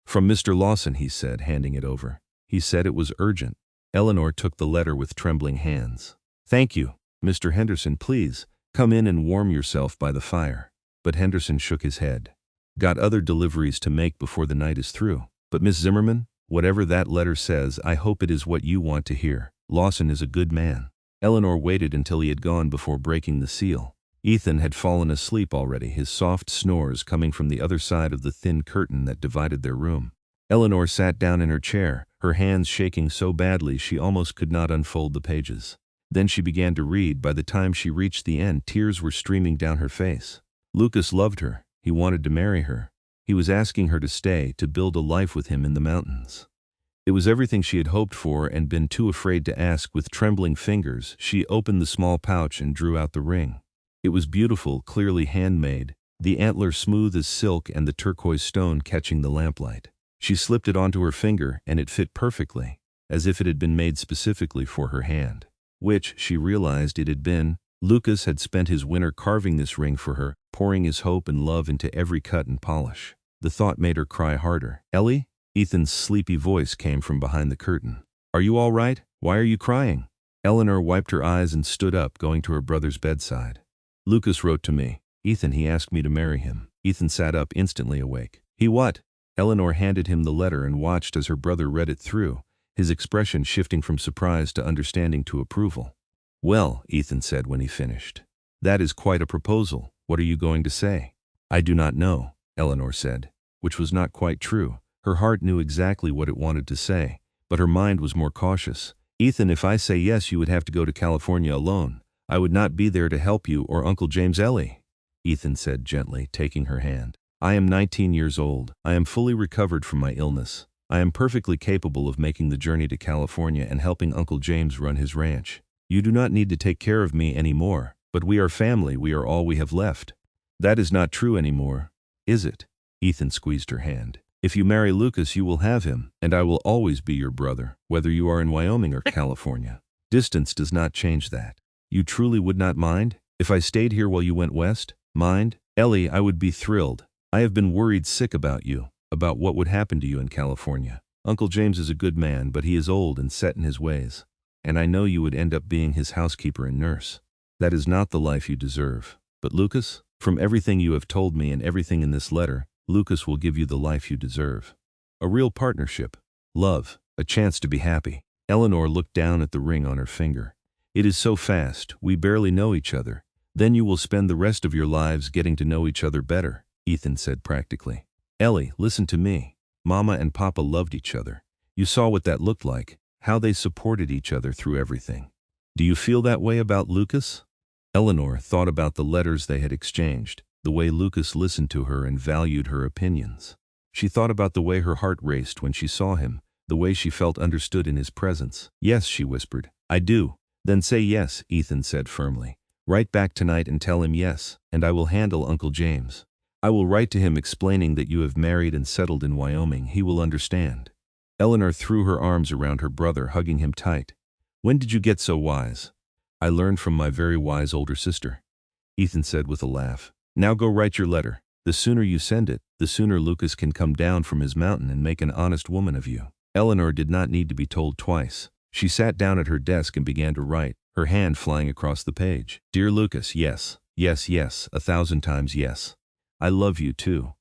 [SPEAKER 1] "From Mr. Lawson," he said, handing it over. "He said it was urgent." Eleanor took the letter with trembling hands. "Thank you, Mr. Henderson. Please, come in and warm yourself by the fire." But Henderson shook his head. "Got other deliveries to make before the night is through." "But Miss Zimmerman, whatever that letter says, I hope it is what you want to hear. Lawson is a good man." Eleanor waited until he had gone before breaking the seal. Ethan had fallen asleep already, his soft snores coming from the other side of the thin curtain that divided their room. Eleanor sat down in her chair, her hands shaking so badly she almost could not unfold the pages. Then she began to read. By the time she reached the end, tears were streaming down her face. Lucas loved her. He wanted to marry her. He was asking her to stay, to build a life with him in the mountains. It was everything she had hoped for and been too afraid to ask. With trembling fingers, she opened the small pouch and drew out the ring. It was beautiful, clearly handmade, the antler smooth as silk and the turquoise stone catching the lamplight. She slipped it onto her finger and it fit perfectly, as if it had been made specifically for her hand. Which, she realized it had been. Lucas had spent his winter carving this ring for her, pouring his hope and love into every cut and polish. The thought made her cry harder. "Ellie?" Ethan's sleepy voice came from behind the curtain. "Are you all right? Why are you crying?" Eleanor wiped her eyes and stood up, going to her brother's bedside. "Lucas wrote to me. Ethan, he asked me to marry him." Ethan sat up, instantly awake. "He what?" Eleanor handed him the letter and watched as her brother read it through, his expression shifting from surprise to understanding to approval. "Well," Ethan said when he finished, "that is quite a proposal. What are you going to say?" "I do not know," Eleanor said, which was not quite true. Her heart knew exactly what it wanted to say, but her mind was more cautious. "Ethan, if I say yes, you would have to go to California alone. I would not be there to help you or Uncle James." "Ellie," Ethan said gently, taking her hand. "I am 19 years old. I am fully recovered from my illness. I am perfectly capable of making the journey to California and helping Uncle James run his ranch. You do not need to take care of me anymore, but we are family. We are all we have left." "That is not true anymore, is it?" Ethan squeezed her hand. "If you marry Lucas, you will have him, and I will always be your brother, whether you are in Wyoming or California. Distance does not change that. You truly would not mind? If I stayed here while you went west? Mind? Ellie, I would be thrilled. I have been worried sick about you, about what would happen to you in California. Uncle James is a good man, but he is old and set in his ways. And I know you would end up being his housekeeper and nurse. That is not the life you deserve. But Lucas, from everything you have told me and everything in this letter, Lucas will give you the life you deserve. A real partnership, love, a chance to be happy." Eleanor looked down at the ring on her finger. "It is so fast, we barely know each other. Then you will spend the rest of your lives getting to know each other better," Ethan said practically. "Ellie, listen to me. Mama and Papa loved each other. You saw what that looked like, how they supported each other through everything. Do you feel that way about Lucas?" Eleanor thought about the letters they had exchanged, the way Lucas listened to her and valued her opinions. She thought about the way her heart raced when she saw him, the way she felt understood in his presence. "Yes," she whispered. "I do." "Then say yes," Ethan said firmly. "Write back tonight and tell him yes, and I will handle Uncle James. I will write to him explaining that you have married and settled in Wyoming. He will understand." Eleanor threw her arms around her brother, hugging him tight. "When did you get so wise?" I learned from my very wise older sister, Ethan said with a laugh. Now go write your letter. The sooner you send it, the sooner Lucas can come down from his mountain and make an honest woman of you. Eleanor did not need to be told twice. She sat down at her desk and began to write, her hand flying across the page. Dear Lucas, yes, yes, yes, 1,000 times yes. I love you too.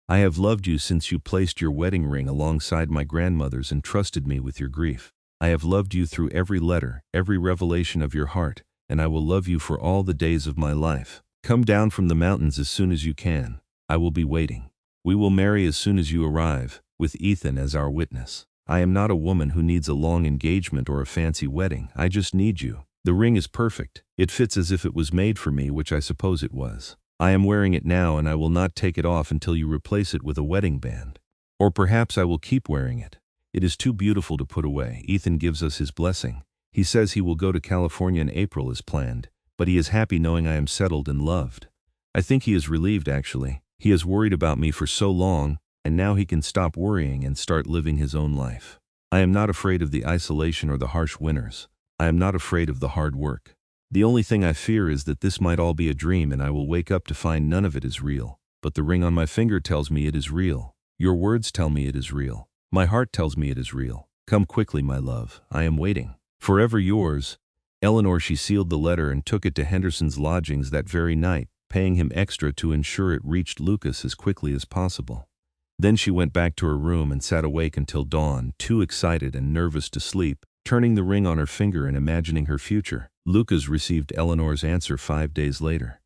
[SPEAKER 1] I have loved you since you placed your wedding ring alongside my grandmother's and trusted me with your grief. I have loved you through every letter, every revelation of your heart, and I will love you for all the days of my life. Come down from the mountains as soon as you can. I will be waiting. We will marry as soon as you arrive, with Ethan as our witness. I am not a woman who needs a long engagement or a fancy wedding. I just need you. The ring is perfect. It fits as if it was made for me, which I suppose it was. I am wearing it now and I will not take it off until you replace it with a wedding band. Or perhaps I will keep wearing it. It is too beautiful to put away. Ethan gives us his blessing. He says he will go to California in April as planned, but he is happy knowing I am settled and loved. I think he is relieved actually. He has worried about me for so long, and now he can stop worrying and start living his own life. I am not afraid of the isolation or the harsh winters. I am not afraid of the hard work. The only thing I fear is that this might all be a dream and I will wake up to find none of it is real. But the ring on my finger tells me it is real. Your words tell me it is real. My heart tells me it is real. Come quickly, my love. I am waiting. Forever yours, Eleanor. She sealed the letter and took it to Henderson's lodgings that very night, paying him extra to ensure it reached Lucas as quickly as possible. Then she went back to her room and sat awake until dawn, too excited and nervous to sleep, turning the ring on her finger and imagining her future. Lucas received Eleanor's answer 5 days later.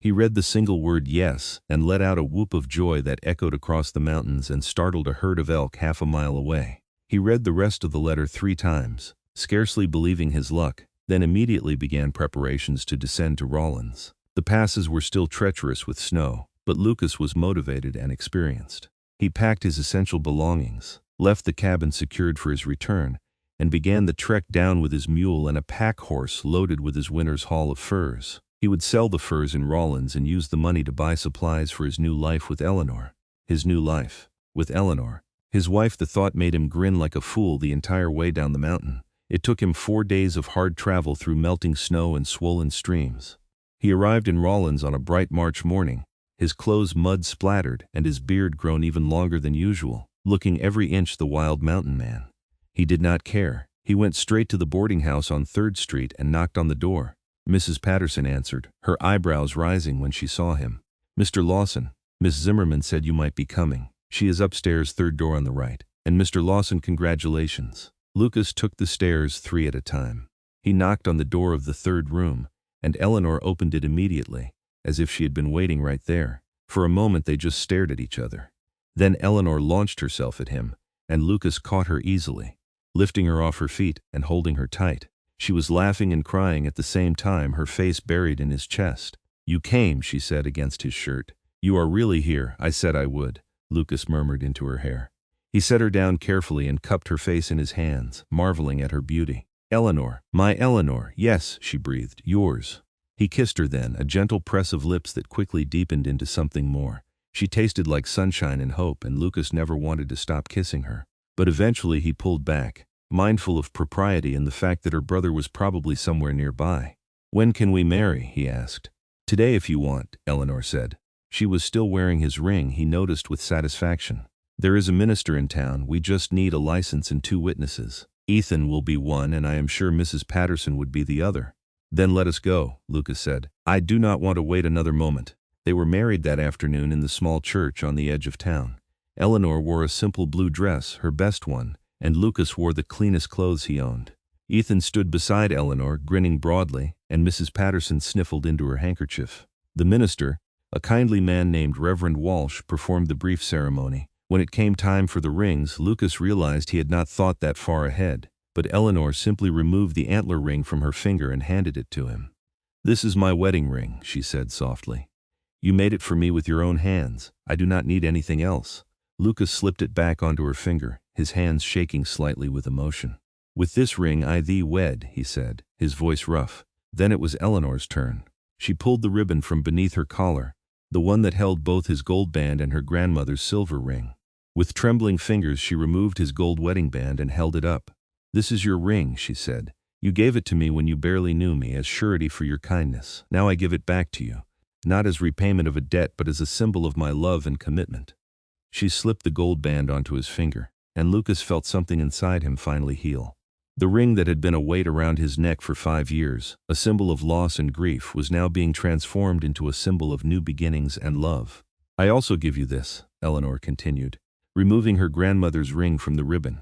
[SPEAKER 1] He read the single word yes and let out a whoop of joy that echoed across the mountains and startled a herd of elk half a mile away. He read the rest of the letter 3 times, scarcely believing his luck, then immediately began preparations to descend to Rawlins. The passes were still treacherous with snow, but Lucas was motivated and experienced. He packed his essential belongings, left the cabin secured for his return, and began the trek down with his mule and a pack horse loaded with his winter's haul of furs. He would sell the furs in Rawlins and use the money to buy supplies for his new life with Eleanor. His new life with Eleanor. His wife. The thought made him grin like a fool the entire way down the mountain. It took him 4 days of hard travel through melting snow and swollen streams. He arrived in Rawlins on a bright March morning, his clothes mud splattered and his beard grown even longer than usual, looking every inch the wild mountain man. He did not care. He went straight to the boarding house on 3rd Street and knocked on the door. Mrs. Patterson answered, her eyebrows rising when she saw him. Mr. Lawson, Miss Zimmerman said you might be coming. She is upstairs, 3rd door on the right. And Mr. Lawson, congratulations. Lucas took the stairs 3 at a time. He knocked on the door of the 3rd room, and Eleanor opened it immediately, as if she had been waiting right there. For a moment they just stared at each other. Then Eleanor launched herself at him, and Lucas caught her easily, lifting her off her feet and holding her tight. She was laughing and crying at the same time, her face buried in his chest. You came, she said against his shirt. You are really here. I said I would, Lucas murmured into her hair. He set her down carefully and cupped her face in his hands, marveling at her beauty. Eleanor, my Eleanor, yes, she breathed, yours. He kissed her then, a gentle press of lips that quickly deepened into something more. She tasted like sunshine and hope, and Lucas never wanted to stop kissing her. But eventually he pulled back, mindful of propriety and the fact that her brother was probably somewhere nearby. When can we marry? He asked. Today if you want, Eleanor said. She was still wearing his ring, he noticed with satisfaction. There is a minister in town. We just need a license and 2 witnesses. Ethan will be one, and I am sure Mrs. Patterson would be the other. Then let us go, Lucas said. I do not want to wait another moment. They were married that afternoon in the small church on the edge of town. Eleanor wore a simple blue dress, her best one, and Lucas wore the cleanest clothes he owned. Ethan stood beside Eleanor, grinning broadly, and Mrs. Patterson sniffled into her handkerchief. The minister, a kindly man named Reverend Walsh, performed the brief ceremony. When it came time for the rings, Lucas realized he had not thought that far ahead, but Eleanor simply removed the antler ring from her finger and handed it to him. This is my wedding ring, she said softly. You made it for me with your own hands. I do not need anything else. Lucas slipped it back onto her finger, his hands shaking slightly with emotion. With this ring I thee wed, he said, his voice rough. Then it was Eleanor's turn. She pulled the ribbon from beneath her collar, the one that held both his gold band and her grandmother's silver ring. With trembling fingers she removed his gold wedding band and held it up. This is your ring, she said. You gave it to me when you barely knew me as surety for your kindness. Now I give it back to you, not as repayment of a debt but as a symbol of my love and commitment." She slipped the gold band onto his finger, and Lucas felt something inside him finally heal. The ring that had been a weight around his neck for 5 years, a symbol of loss and grief, was now being transformed into a symbol of new beginnings and love. "I also give you this," Eleanor continued, removing her grandmother's ring from the ribbon.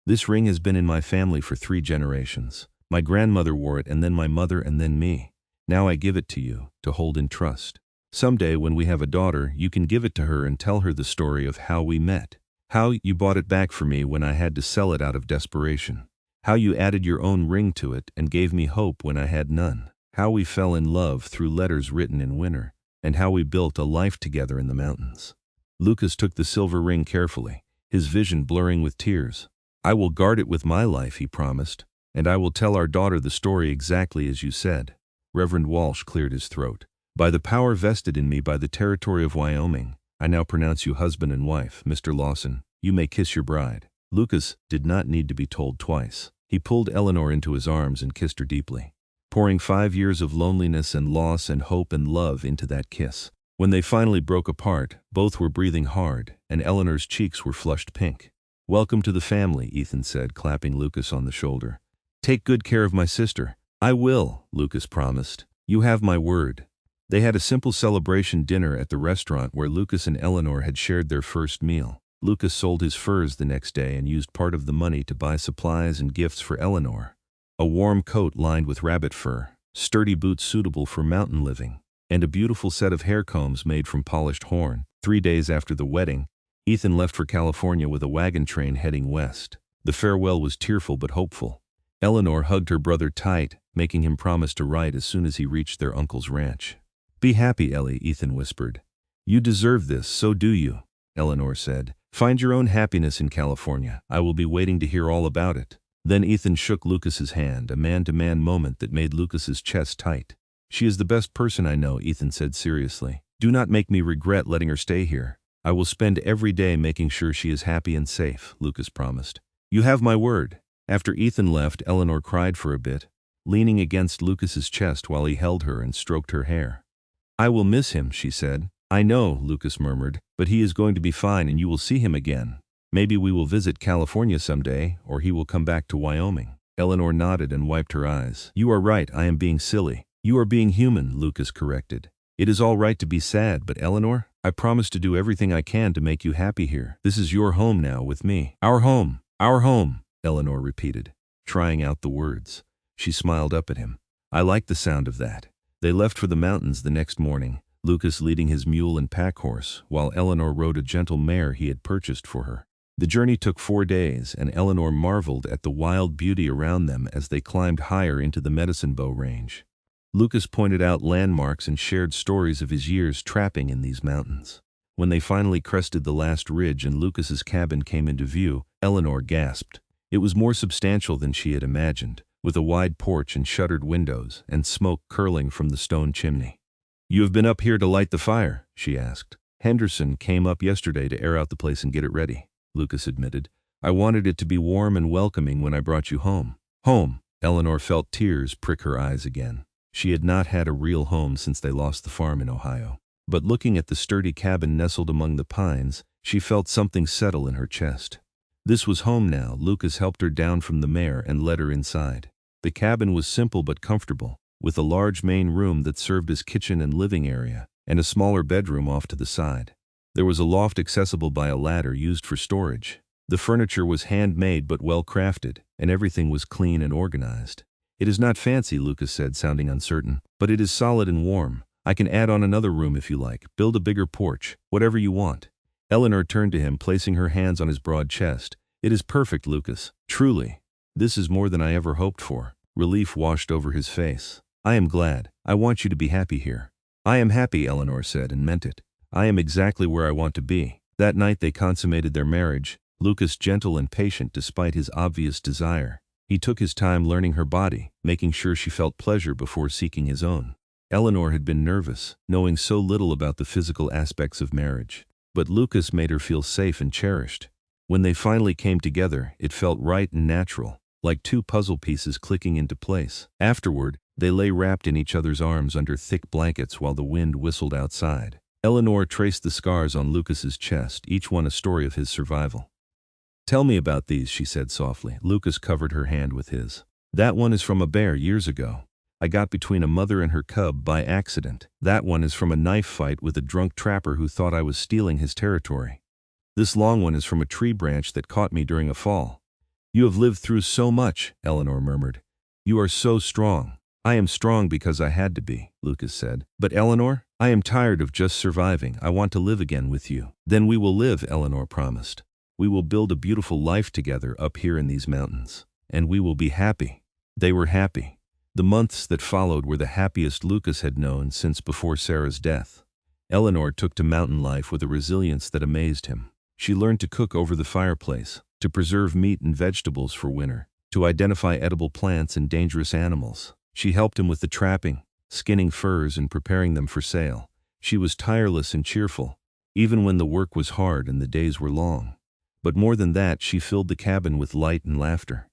[SPEAKER 1] "This ring has been in my family for 3 generations. My grandmother wore it, and then my mother, and then me. Now I give it to you, to hold in trust. Someday when we have a daughter, you can give it to her and tell her the story of how we met. How you bought it back for me when I had to sell it out of desperation. How you added your own ring to it and gave me hope when I had none. How we fell in love through letters written in winter, and how we built a life together in the mountains." Lucas took the silver ring carefully, his vision blurring with tears. "I will guard it with my life," he promised, "and I will tell our daughter the story exactly as you said." Reverend Walsh cleared his throat. "By the power vested in me by the territory of Wyoming, I now pronounce you husband and wife. Mr. Lawson, you may kiss your bride." Lucas did not need to be told twice. He pulled Eleanor into his arms and kissed her deeply, pouring 5 years of loneliness and loss and hope and love into that kiss. When they finally broke apart, both were breathing hard, and Eleanor's cheeks were flushed pink. "Welcome to the family," Ethan said, clapping Lucas on the shoulder. "Take good care of my sister." "I will," Lucas promised. "You have my word." They had a simple celebration dinner at the restaurant where Lucas and Eleanor had shared their first meal. Lucas sold his furs the next day and used part of the money to buy supplies and gifts for Eleanor. A warm coat lined with rabbit fur, sturdy boots suitable for mountain living, and a beautiful set of hair combs made from polished horn. 3 days after the wedding, Ethan left for California with a wagon train heading west. The farewell was tearful but hopeful. Eleanor hugged her brother tight, making him promise to write as soon as he reached their uncle's ranch. "Be happy, Ellie," Ethan whispered. "You deserve this, so do you," Eleanor said. "Find your own happiness in California. I will be waiting to hear all about it." Then Ethan shook Lucas's hand, a man-to-man moment that made Lucas's chest tight. "She is the best person I know," Ethan said seriously. "Do not make me regret letting her stay here. I will spend every day making sure she is happy and safe," Lucas promised. "You have my word." After Ethan left, Eleanor cried for a bit, leaning against Lucas's chest while he held her and stroked her hair. "I will miss him," she said. "I know," Lucas murmured, "but he is going to be fine and you will see him again. Maybe we will visit California someday, or he will come back to Wyoming." Eleanor nodded and wiped her eyes. "You are right, I am being silly." "You are being human," Lucas corrected. "It is all right to be sad, but Eleanor, I promise to do everything I can to make you happy here. This is your home now with me." "Our home, our home," Eleanor repeated, trying out the words. She smiled up at him. "I like the sound of that." They left for the mountains the next morning, Lucas leading his mule and pack horse, while Eleanor rode a gentle mare he had purchased for her. The journey took 4 days, and Eleanor marveled at the wild beauty around them as they climbed higher into the Medicine Bow Range. Lucas pointed out landmarks and shared stories of his years trapping in these mountains. When they finally crested the last ridge and Lucas's cabin came into view, Eleanor gasped. It was more substantial than she had imagined, with a wide porch and shuttered windows, and smoke curling from the stone chimney. "You have been up here to light the fire?" she asked. "Henderson came up yesterday to air out the place and get it ready," Lucas admitted. "I wanted it to be warm and welcoming when I brought you home." Home. Eleanor felt tears prick her eyes again. She had not had a real home since they lost the farm in Ohio. But looking at the sturdy cabin nestled among the pines, she felt something settle in her chest. This was home now. Lucas helped her down from the mare and led her inside. The cabin was simple but comfortable, with a large main room that served as kitchen and living area, and a smaller bedroom off to the side. There was a loft accessible by a ladder used for storage. The furniture was handmade but well crafted, and everything was clean and organized. "It is not fancy," Lucas said, sounding uncertain, "but it is solid and warm. I can add on another room if you like, build a bigger porch, whatever you want." Eleanor turned to him, placing her hands on his broad chest. "It is perfect, Lucas. Truly. This is more than I ever hoped for." Relief washed over his face. "I am glad. I want you to be happy here." "I am happy," Eleanor said, and meant it. "I am exactly where I want to be." That night they consummated their marriage, Lucas gentle and patient despite his obvious desire. He took his time learning her body, making sure she felt pleasure before seeking his own. Eleanor had been nervous, knowing so little about the physical aspects of marriage. But Lucas made her feel safe and cherished. When they finally came together, it felt right and natural, like two puzzle pieces clicking into place. Afterward, they lay wrapped in each other's arms under thick blankets while the wind whistled outside. Eleanor traced the scars on Lucas's chest, each one a story of his survival. "Tell me about these," she said softly. Lucas covered her hand with his. "That one is from a bear years ago. I got between a mother and her cub by accident. That one is from a knife fight with a drunk trapper who thought I was stealing his territory. This long one is from a tree branch that caught me during a fall." "You have lived through so much," Eleanor murmured. "You are so strong." "I am strong because I had to be," Lucas said. "But Eleanor, I am tired of just surviving. I want to live again with you." "Then we will live," Eleanor promised. "We will build a beautiful life together up here in these mountains. And we will be happy." They were happy. The months that followed were the happiest Lucas had known since before Sarah's death. Eleanor took to mountain life with a resilience that amazed him. She learned to cook over the fireplace, to preserve meat and vegetables for winter, to identify edible plants and dangerous animals. She helped him with the trapping, skinning furs and preparing them for sale. She was tireless and cheerful, even when the work was hard and the days were long. But more than that, she filled the cabin with light and laughter.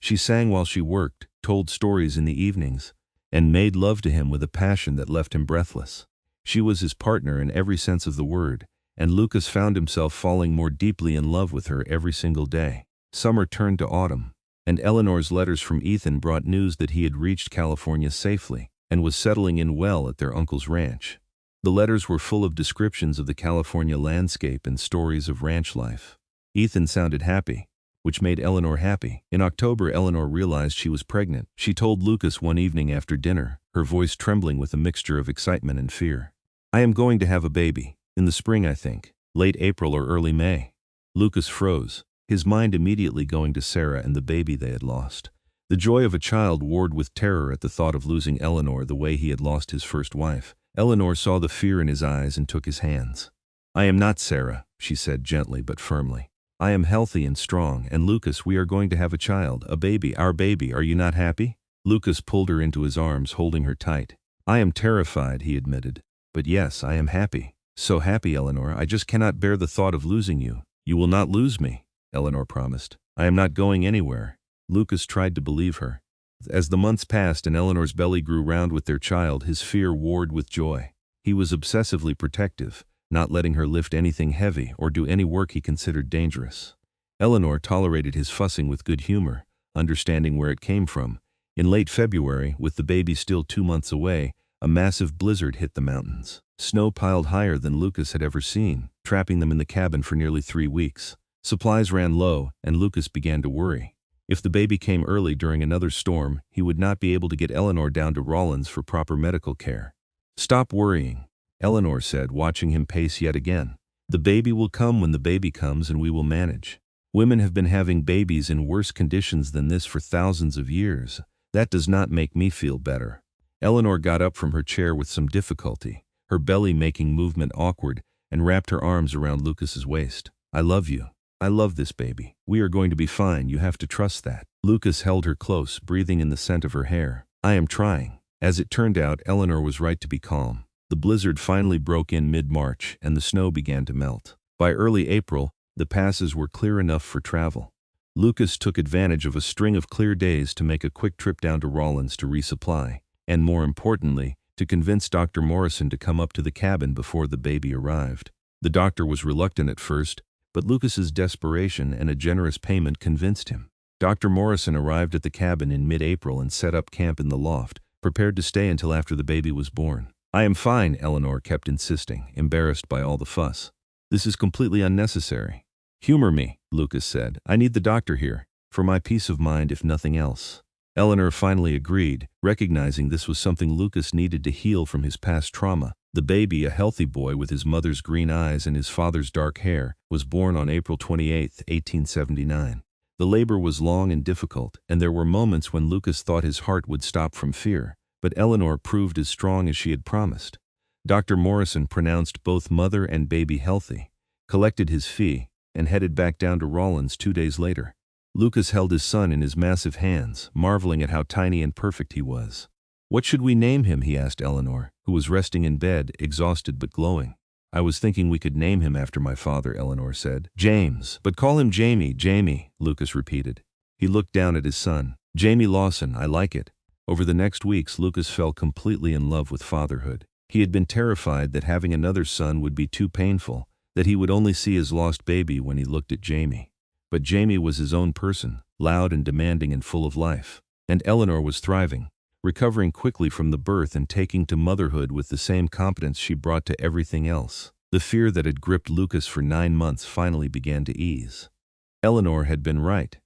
[SPEAKER 1] She sang while she worked, told stories in the evenings, and made love to him with a passion that left him breathless. She was his partner in every sense of the word, and Lucas found himself falling more deeply in love with her every single day. Summer turned to autumn, and Eleanor's letters from Ethan brought news that he had reached California safely and was settling in well at their uncle's ranch. The letters were full of descriptions of the California landscape and stories of ranch life. Ethan sounded happy, which made Eleanor happy. In October, Eleanor realized she was pregnant. She told Lucas one evening after dinner, her voice trembling with a mixture of excitement and fear. "I am going to have a baby. In the spring, I think. Late April or early May." Lucas froze, his mind immediately going to Sarah and the baby they had lost. The joy of a child warred with terror at the thought of losing Eleanor the way he had lost his first wife. Eleanor saw the fear in his eyes and took his hands. "I am not Sarah," she said gently but firmly. "I am healthy and strong, and Lucas, we are going to have a child, a baby, our baby. Are you not happy?" Lucas pulled her into his arms, holding her tight. "I am terrified," he admitted. "But yes, I am happy. So happy, Eleanor. I just cannot bear the thought of losing you." "You will not lose me," Eleanor promised. "I am not going anywhere." Lucas tried to believe her. As the months passed and Eleanor's belly grew round with their child, his fear warred with joy. He was obsessively protective, not letting her lift anything heavy or do any work he considered dangerous. Eleanor tolerated his fussing with good humor, understanding where it came from. In late February, with the baby still 2 months away, a massive blizzard hit the mountains. Snow piled higher than Lucas had ever seen, trapping them in the cabin for nearly 3 weeks. Supplies ran low, and Lucas began to worry. If the baby came early during another storm, he would not be able to get Eleanor down to Rawlins for proper medical care. "Stop worrying," Eleanor said, watching him pace yet again. "The baby will come when the baby comes, and we will manage. Women have been having babies in worse conditions than this for thousands of years. That does not make me feel better." Eleanor got up from her chair with some difficulty, her belly making movement awkward, and wrapped her arms around Lucas's waist. "I love you. I love this baby. We are going to be fine. You have to trust that." Lucas held her close, breathing in the scent of her hair. "I am trying." As it turned out, Eleanor was right to be calm. The blizzard finally broke in mid-March, and the snow began to melt. By early April, the passes were clear enough for travel. Lucas took advantage of a string of clear days to make a quick trip down to Rawlins to resupply, and more importantly, to convince Dr. Morrison to come up to the cabin before the baby arrived. The doctor was reluctant at first, but Lucas's desperation and a generous payment convinced him. Dr. Morrison arrived at the cabin in mid-April and set up camp in the loft, prepared to stay until after the baby was born. "I am fine," Eleanor kept insisting, embarrassed by all the fuss. "This is completely unnecessary." "Humor me," Lucas said. "I need the doctor here, for my peace of mind if nothing else." Eleanor finally agreed, recognizing this was something Lucas needed to heal from his past trauma. The baby, a healthy boy with his mother's green eyes and his father's dark hair, was born on April 28, 1879. The labor was long and difficult, and there were moments when Lucas thought his heart would stop from fear, but Eleanor proved as strong as she had promised. Dr. Morrison pronounced both mother and baby healthy, collected his fee, and headed back down to Rawlins 2 days later. Lucas held his son in his massive hands, marveling at how tiny and perfect he was. "What should we name him?" he asked Eleanor, who was resting in bed, exhausted but glowing. "I was thinking we could name him after my father," Eleanor said. "James, but call him Jamie," Lucas repeated. He looked down at his son. "Jamie Lawson, I like it." Over the next weeks, Lucas fell completely in love with fatherhood. He had been terrified that having another son would be too painful, that he would only see his lost baby when he looked at Jamie. But Jamie was his own person, loud and demanding and full of life. And Eleanor was thriving, recovering quickly from the birth and taking to motherhood with the same competence she brought to everything else. The fear that had gripped Lucas for 9 months finally began to ease. Eleanor had been right.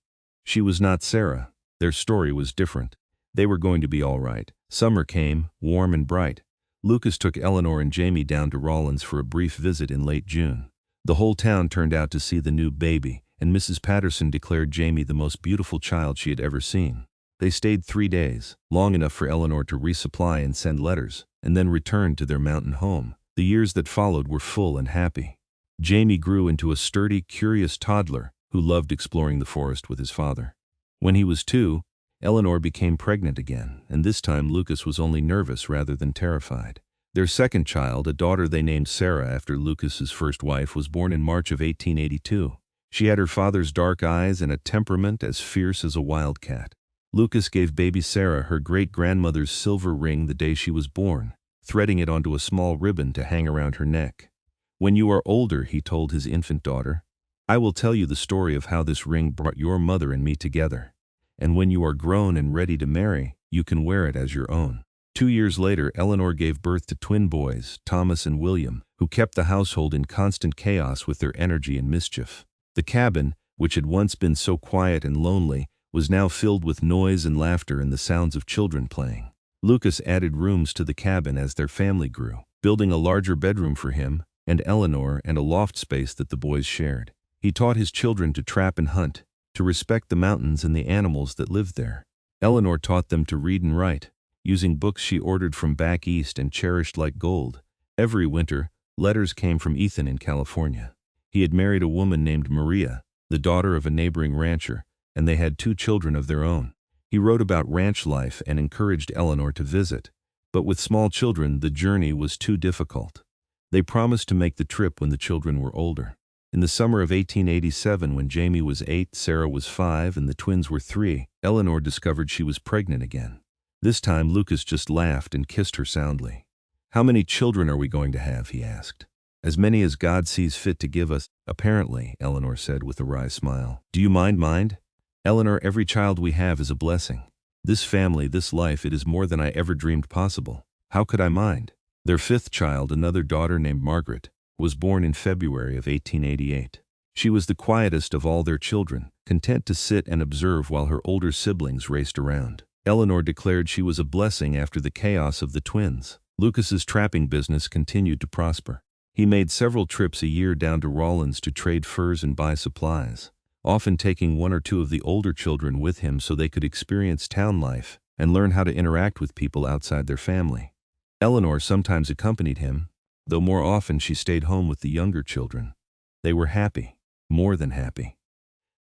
[SPEAKER 1] She was not Sarah. Their story was different. They were going to be all right. Summer came, warm and bright. Lucas took Eleanor and Jamie down to Rawlins for a brief visit in late June. The whole town turned out to see the new baby, and Mrs. Patterson declared Jamie the most beautiful child she had ever seen. They stayed 3 days, long enough for Eleanor to resupply and send letters, and then returned to their mountain home. The years that followed were full and happy. Jamie grew into a sturdy, curious toddler who loved exploring the forest with his father. When he was 2, Eleanor became pregnant again, and this time Lucas was only nervous rather than terrified. Their second child, a daughter they named Sarah after Lucas's first wife, was born in March of 1882. She had her father's dark eyes and a temperament as fierce as a wildcat. Lucas gave baby Sarah her great-grandmother's silver ring the day she was born, threading it onto a small ribbon to hang around her neck. "When you are older," he told his infant daughter, "I will tell you the story of how this ring brought your mother and me together. And when you are grown and ready to marry, you can wear it as your own." 2 years later, Eleanor gave birth to twin boys, Thomas and William, who kept the household in constant chaos with their energy and mischief. The cabin, which had once been so quiet and lonely, was now filled with noise and laughter and the sounds of children playing. Lucas added rooms to the cabin as their family grew, building a larger bedroom for him and Eleanor and a loft space that the boys shared. He taught his children to trap and hunt, to respect the mountains and the animals that lived there. Eleanor taught them to read and write, using books she ordered from back east and cherished like gold. Every winter, letters came from Ethan in California. He had married a woman named Maria, the daughter of a neighboring rancher, and they had 2 children of their own. He wrote about ranch life and encouraged Eleanor to visit, but with small children, the journey was too difficult. They promised to make the trip when the children were older. In the summer of 1887, when Jamie was 8, Sarah was 5, and the twins were 3, Eleanor discovered she was pregnant again. This time, Lucas just laughed and kissed her soundly. "How many children are we going to have?" he asked. "As many as God sees fit to give us, apparently," Eleanor said with a wry smile. "Do you mind?" "Eleanor, every child we have is a blessing. This family, this life, it is more than I ever dreamed possible. How could I mind?" Their 5th child, another daughter named Margaret, was born in February of 1888. She was the quietest of all their children, content to sit and observe while her older siblings raced around. Eleanor declared she was a blessing after the chaos of the twins. Lucas's trapping business continued to prosper. He made several trips a year down to Rawlins to trade furs and buy supplies, often taking 1 or 2 of the older children with him so they could experience town life and learn how to interact with people outside their family. Eleanor sometimes accompanied him, though more often she stayed home with the younger children. They were happy, more than happy.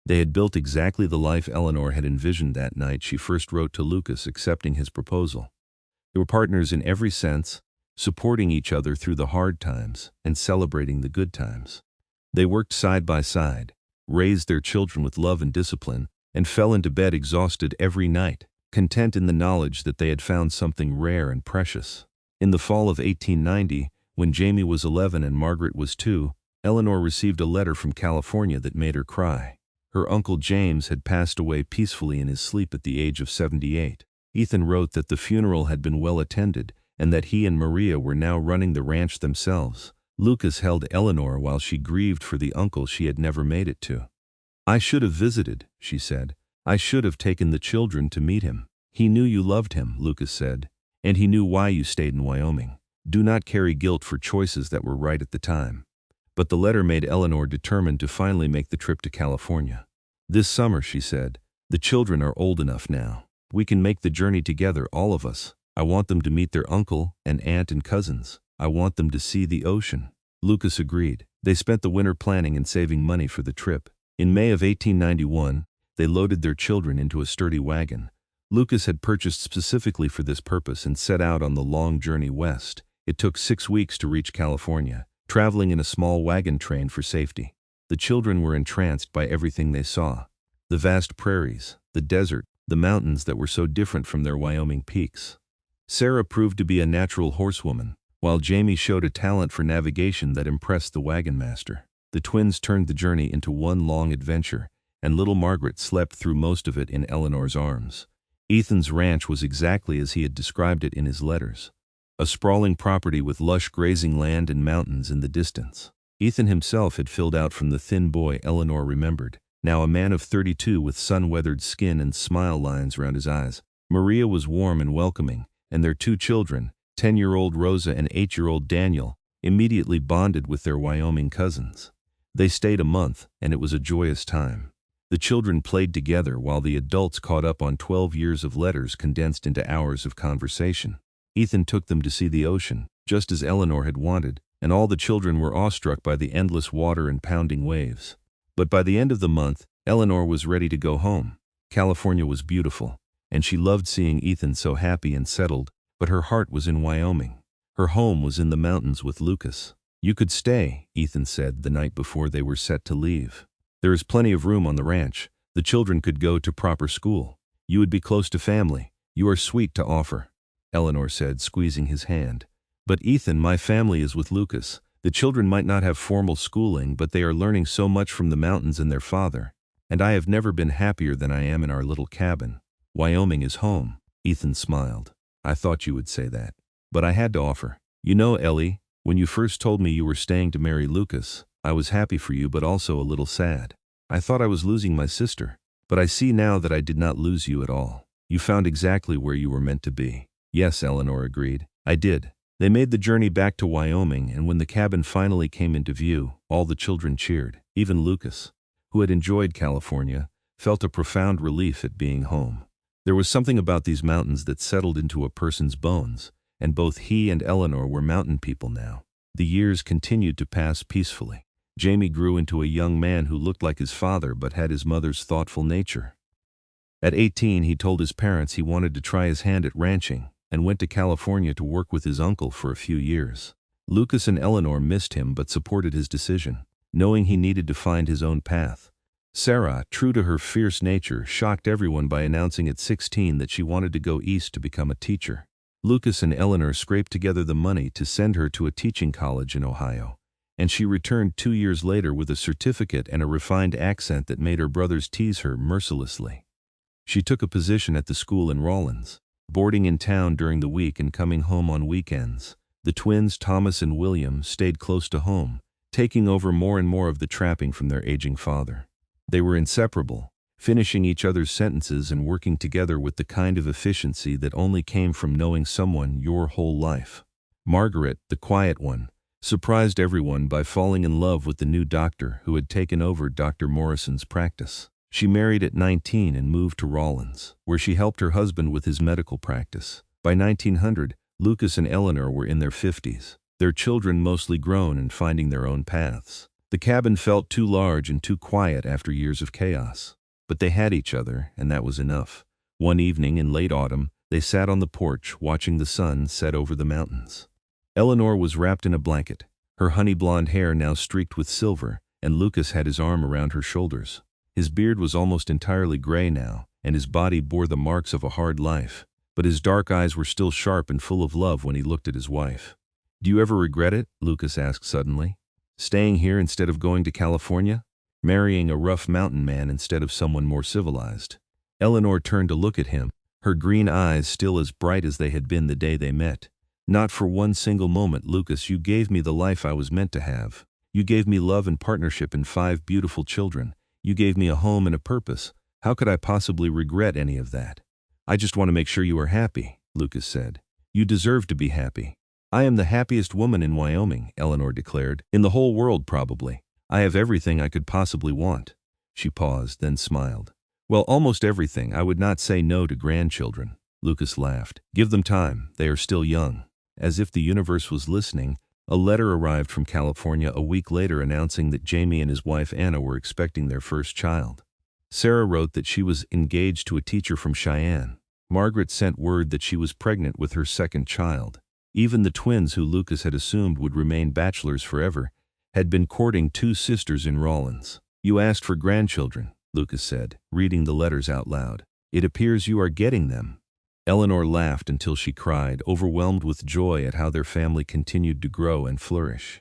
[SPEAKER 1] They had built exactly the life Eleanor had envisioned that night she first wrote to Lucas accepting his proposal. They were partners in every sense, supporting each other through the hard times and celebrating the good times. They worked side by side, raised their children with love and discipline, and fell into bed exhausted every night, content in the knowledge that they had found something rare and precious. In the fall of 1890, when Jamie was 11 and Margaret was 2, Eleanor received a letter from California that made her cry. Her uncle James had passed away peacefully in his sleep at the age of 78. Ethan wrote that the funeral had been well attended and that he and Maria were now running the ranch themselves. Lucas held Eleanor while she grieved for the uncle she had never made it to. "I should have visited," she said. "I should have taken the children to meet him. He knew you loved him," Lucas said, "and he knew why you stayed in Wyoming. Do not carry guilt for choices that were right at the time." But the letter made Eleanor determined to finally make the trip to California. "This summer," she said, "the children are old enough now. We can make the journey together, all of us. I want them to meet their uncle and aunt and cousins. I want them to see the ocean." Lucas agreed. They spent the winter planning and saving money for the trip. In May of 1891, they loaded their children into a sturdy wagon. Lucas had purchased specifically for this purpose and set out on the long journey west. It took 6 weeks to reach California, traveling in a small wagon train for safety. The children were entranced by everything they saw. The vast prairies, the desert, the mountains that were so different from their Wyoming peaks. Sarah proved to be a natural horsewoman, while Jamie showed a talent for navigation that impressed the wagon master. The twins turned the journey into one long adventure, and little Margaret slept through most of it in Eleanor's arms. Ethan's ranch was exactly as he had described it in his letters. A sprawling property with lush grazing land and mountains in the distance. Ethan himself had filled out from the thin boy Eleanor remembered, now a man of 32 with sun-weathered skin and smile lines around his eyes. Maria was warm and welcoming, and their two children, 10-year-old Rosa and 8-year-old Daniel, immediately bonded with their Wyoming cousins. They stayed a month, and it was a joyous time. The children played together while the adults caught up on 12 years of letters condensed into hours of conversation. Ethan took them to see the ocean, just as Eleanor had wanted, and all the children were awestruck by the endless water and pounding waves. But by the end of the month, Eleanor was ready to go home. California was beautiful, and she loved seeing Ethan so happy and settled, but her heart was in Wyoming. Her home was in the mountains with Lucas. "You could stay," Ethan said the night before they were set to leave. "There is plenty of room on the ranch. The children could go to proper school. You would be close to family. You are sweet to offer," Eleanor said, squeezing his hand. "But Ethan, my family is with Lucas. The children might not have formal schooling, but they are learning so much from the mountains and their father. And I have never been happier than I am in our little cabin. Wyoming is home." Ethan smiled. "I thought you would say that. But I had to offer. You know, Ellie, when you first told me you were staying to marry Lucas, I was happy for you but also a little sad. I thought I was losing my sister. But I see now that I did not lose you at all. You found exactly where you were meant to be." "Yes," Eleanor agreed. "I did." They made the journey back to Wyoming, and when the cabin finally came into view, all the children cheered. Even Lucas, who had enjoyed California, felt a profound relief at being home. There was something about these mountains that settled into a person's bones, and both he and Eleanor were mountain people now. The years continued to pass peacefully. Jamie grew into a young man who looked like his father but had his mother's thoughtful nature. At 18, he told his parents he wanted to try his hand at ranching, and went to California to work with his uncle for a few years. Lucas and Eleanor missed him but supported his decision, knowing he needed to find his own path. Sarah, true to her fierce nature, shocked everyone by announcing at 16 that she wanted to go east to become a teacher. Lucas and Eleanor scraped together the money to send her to a teaching college in Ohio, and she returned 2 years later with a certificate and a refined accent that made her brothers tease her mercilessly. She took a position at the school in Rawlins, boarding in town during the week and coming home on weekends. The twins, Thomas and William, stayed close to home, taking over more and more of the trapping from their aging father. They were inseparable, finishing each other's sentences and working together with the kind of efficiency that only came from knowing someone your whole life. Margaret, the quiet one, surprised everyone by falling in love with the new doctor who had taken over Dr. Morrison's practice. She married at 19 and moved to Rawlins, where she helped her husband with his medical practice. By 1900, Lucas and Eleanor were in their 50s, their children mostly grown and finding their own paths. The cabin felt too large and too quiet after years of chaos. But they had each other, and that was enough. One evening in late autumn, they sat on the porch watching the sun set over the mountains. Eleanor was wrapped in a blanket, her honey blonde hair now streaked with silver, and Lucas had his arm around her shoulders. His beard was almost entirely gray now, and his body bore the marks of a hard life, but his dark eyes were still sharp and full of love when he looked at his wife. "Do you ever regret it?" Lucas asked suddenly. "Staying here instead of going to California? Marrying a rough mountain man instead of someone more civilized?" Eleanor turned to look at him, her green eyes still as bright as they had been the day they met. "Not for one single moment, Lucas. You gave me the life I was meant to have. You gave me love and partnership and 5 beautiful children. You gave me a home and a purpose. How could I possibly regret any of that?" "I just want to make sure you are happy," Lucas said. "You deserve to be happy." "I am the happiest woman in Wyoming," Eleanor declared. "In the whole world, probably. I have everything I could possibly want." She paused, then smiled. "Well, almost everything. I would not say no to grandchildren." Lucas laughed. "Give them time. They are still young." As if the universe was listening, a letter arrived from California a week later announcing that Jamie and his wife Anna were expecting their first child. Sarah wrote that she was engaged to a teacher from Cheyenne. Margaret sent word that she was pregnant with her second child. Even the twins, who Lucas had assumed would remain bachelors forever, had been courting 2 sisters in Rawlins. "You asked for grandchildren," Lucas said, reading the letters out loud. "It appears you are getting them." Eleanor laughed until she cried, overwhelmed with joy at how their family continued to grow and flourish.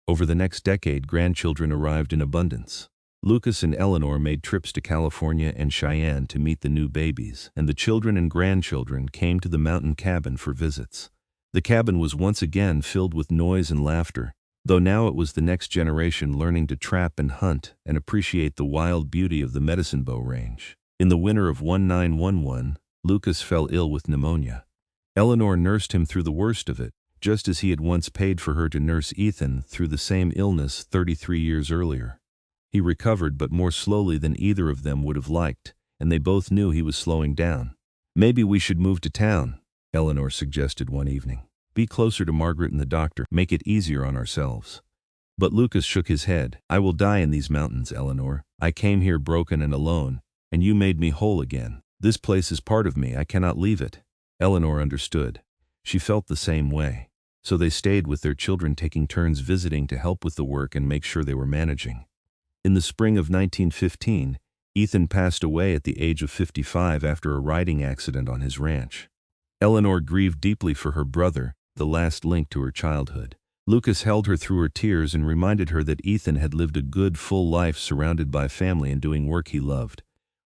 [SPEAKER 1] Over the next decade, grandchildren arrived in abundance. Lucas and Eleanor made trips to California and Cheyenne to meet the new babies, and the children and grandchildren came to the mountain cabin for visits. The cabin was once again filled with noise and laughter, though now it was the next generation learning to trap and hunt and appreciate the wild beauty of the Medicine Bow Range. In the winter of 1911, Lucas fell ill with pneumonia. Eleanor nursed him through the worst of it, just as he had once paid for her to nurse Ethan through the same illness 33 years earlier. He recovered, but more slowly than either of them would have liked, and they both knew he was slowing down. "Maybe we should move to town," Eleanor suggested one evening. "Be closer to Margaret and the doctor, make it easier on ourselves." But Lucas shook his head. "I will die in these mountains, Eleanor. I came here broken and alone, and you made me whole again. This place is part of me, I cannot leave it." Eleanor understood. She felt the same way. So they stayed with their children, taking turns visiting to help with the work and make sure they were managing. In the spring of 1915, Ethan passed away at the age of 55 after a riding accident on his ranch. Eleanor grieved deeply for her brother, the last link to her childhood. Lucas held her through her tears and reminded her that Ethan had lived a good, full life surrounded by family and doing work he loved.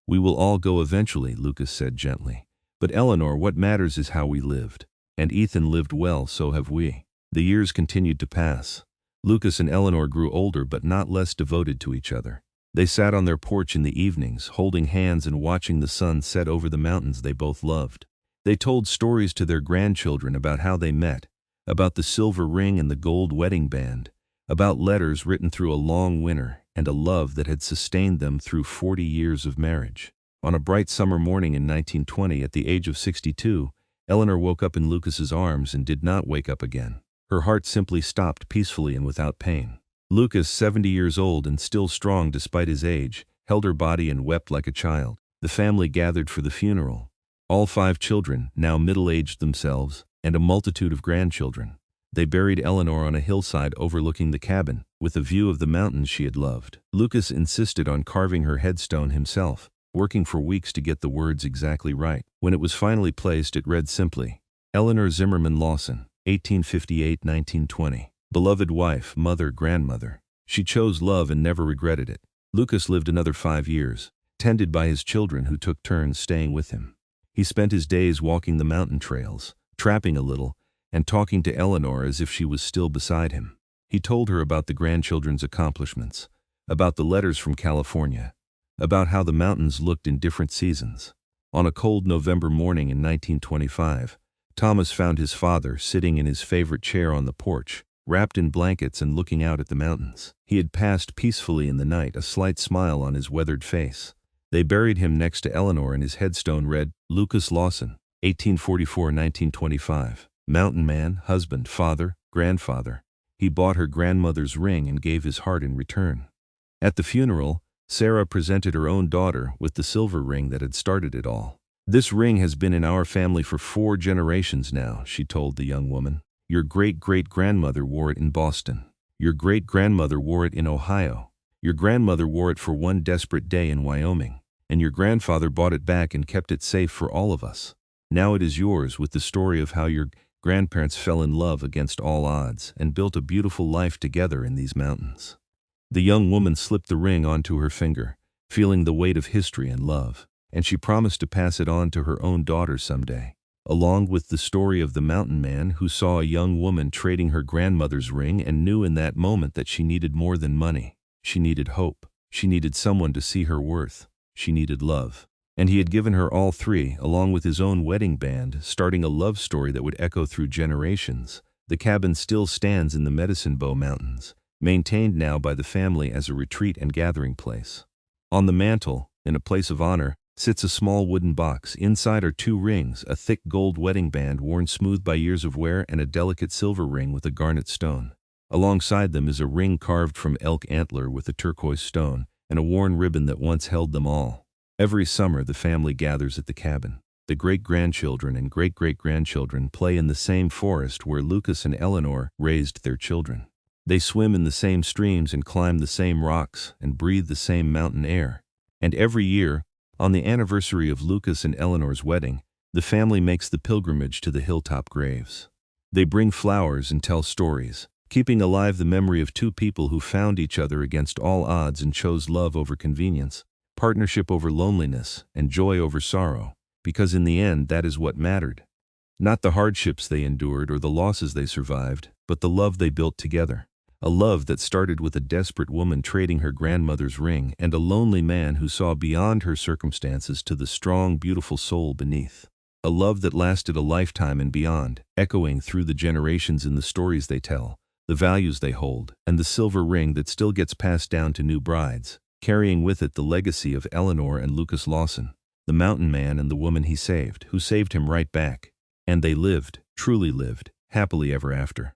[SPEAKER 1] "We will all go eventually," Lucas said gently. "But Eleanor, what matters is how we lived. And Ethan lived well, so have we." The years continued to pass. Lucas and Eleanor grew older but not less devoted to each other. They sat on their porch in the evenings, holding hands and watching the sun set over the mountains they both loved. They told stories to their grandchildren about how they met, about the silver ring and the gold wedding band, about letters written through a long winter, and a love that had sustained them through 40 years of marriage. On a bright summer morning in 1920, at the age of 62, Eleanor woke up in Lucas's arms and did not wake up again. Her heart simply stopped peacefully and without pain. Lucas, 70 years old and still strong despite his age, held her body and wept like a child. The family gathered for the funeral. All 5 children, now middle-aged themselves, and a multitude of grandchildren. They buried Eleanor on a hillside overlooking the cabin, with a view of the mountains she had loved. Lucas insisted on carving her headstone himself, working for weeks to get the words exactly right. When it was finally placed, it read simply, "Eleanor Zimmerman Lawson, 1858-1920. Beloved wife, mother, grandmother." She chose love and never regretted it. Lucas lived another 5 years, tended by his children who took turns staying with him. He spent his days walking the mountain trails, trapping a little, and talking to Eleanor as if she was still beside him. He told her about the grandchildren's accomplishments, about the letters from California, about how the mountains looked in different seasons. On a cold November morning in 1925, Thomas found his father sitting in his favorite chair on the porch, wrapped in blankets and looking out at the mountains. He had passed peacefully in the night, a slight smile on his weathered face. They buried him next to Eleanor, and his headstone read, "Lucas Lawson, 1844-1925. Mountain man, husband, father, grandfather. He bought her grandmother's ring and gave his heart in return." At the funeral, Sarah presented her own daughter with the silver ring that had started it all. "This ring has been in our family for 4 generations now," she told the young woman. "Your great-great-grandmother wore it in Boston. Your great-grandmother wore it in Ohio. Your grandmother wore it for one desperate day in Wyoming. And your grandfather bought it back and kept it safe for all of us. Now it is yours, with the story of how your grandparents fell in love against all odds and built a beautiful life together in these mountains." The young woman slipped the ring onto her finger, feeling the weight of history and love, and she promised to pass it on to her own daughter someday, along with the story of the mountain man who saw a young woman trading her grandmother's ring and knew in that moment that she needed more than money. She needed hope. She needed someone to see her worth. She needed love. And he had given her all 3, along with his own wedding band, starting a love story that would echo through generations. The cabin still stands in the Medicine Bow Mountains, maintained now by the family as a retreat and gathering place. On the mantel, in a place of honor, sits a small wooden box. Inside are 2 rings, a thick gold wedding band worn smooth by years of wear, and a delicate silver ring with a garnet stone. Alongside them is a ring carved from elk antler with a turquoise stone, and a worn ribbon that once held them all. Every summer the family gathers at the cabin. The great-grandchildren and great-great-grandchildren play in the same forest where Lucas and Eleanor raised their children. They swim in the same streams and climb the same rocks and breathe the same mountain air. And every year, on the anniversary of Lucas and Eleanor's wedding, the family makes the pilgrimage to the hilltop graves. They bring flowers and tell stories, keeping alive the memory of two people who found each other against all odds and chose love over convenience, partnership over loneliness, and joy over sorrow, because in the end that is what mattered. Not the hardships they endured or the losses they survived, but the love they built together. A love that started with a desperate woman trading her grandmother's ring and a lonely man who saw beyond her circumstances to the strong, beautiful soul beneath. A love that lasted a lifetime and beyond, echoing through the generations in the stories they tell, the values they hold, and the silver ring that still gets passed down to new brides, carrying with it the legacy of Eleanor and Lucas Lawson, the mountain man and the woman he saved, who saved him right back. And they lived, truly lived, happily ever after.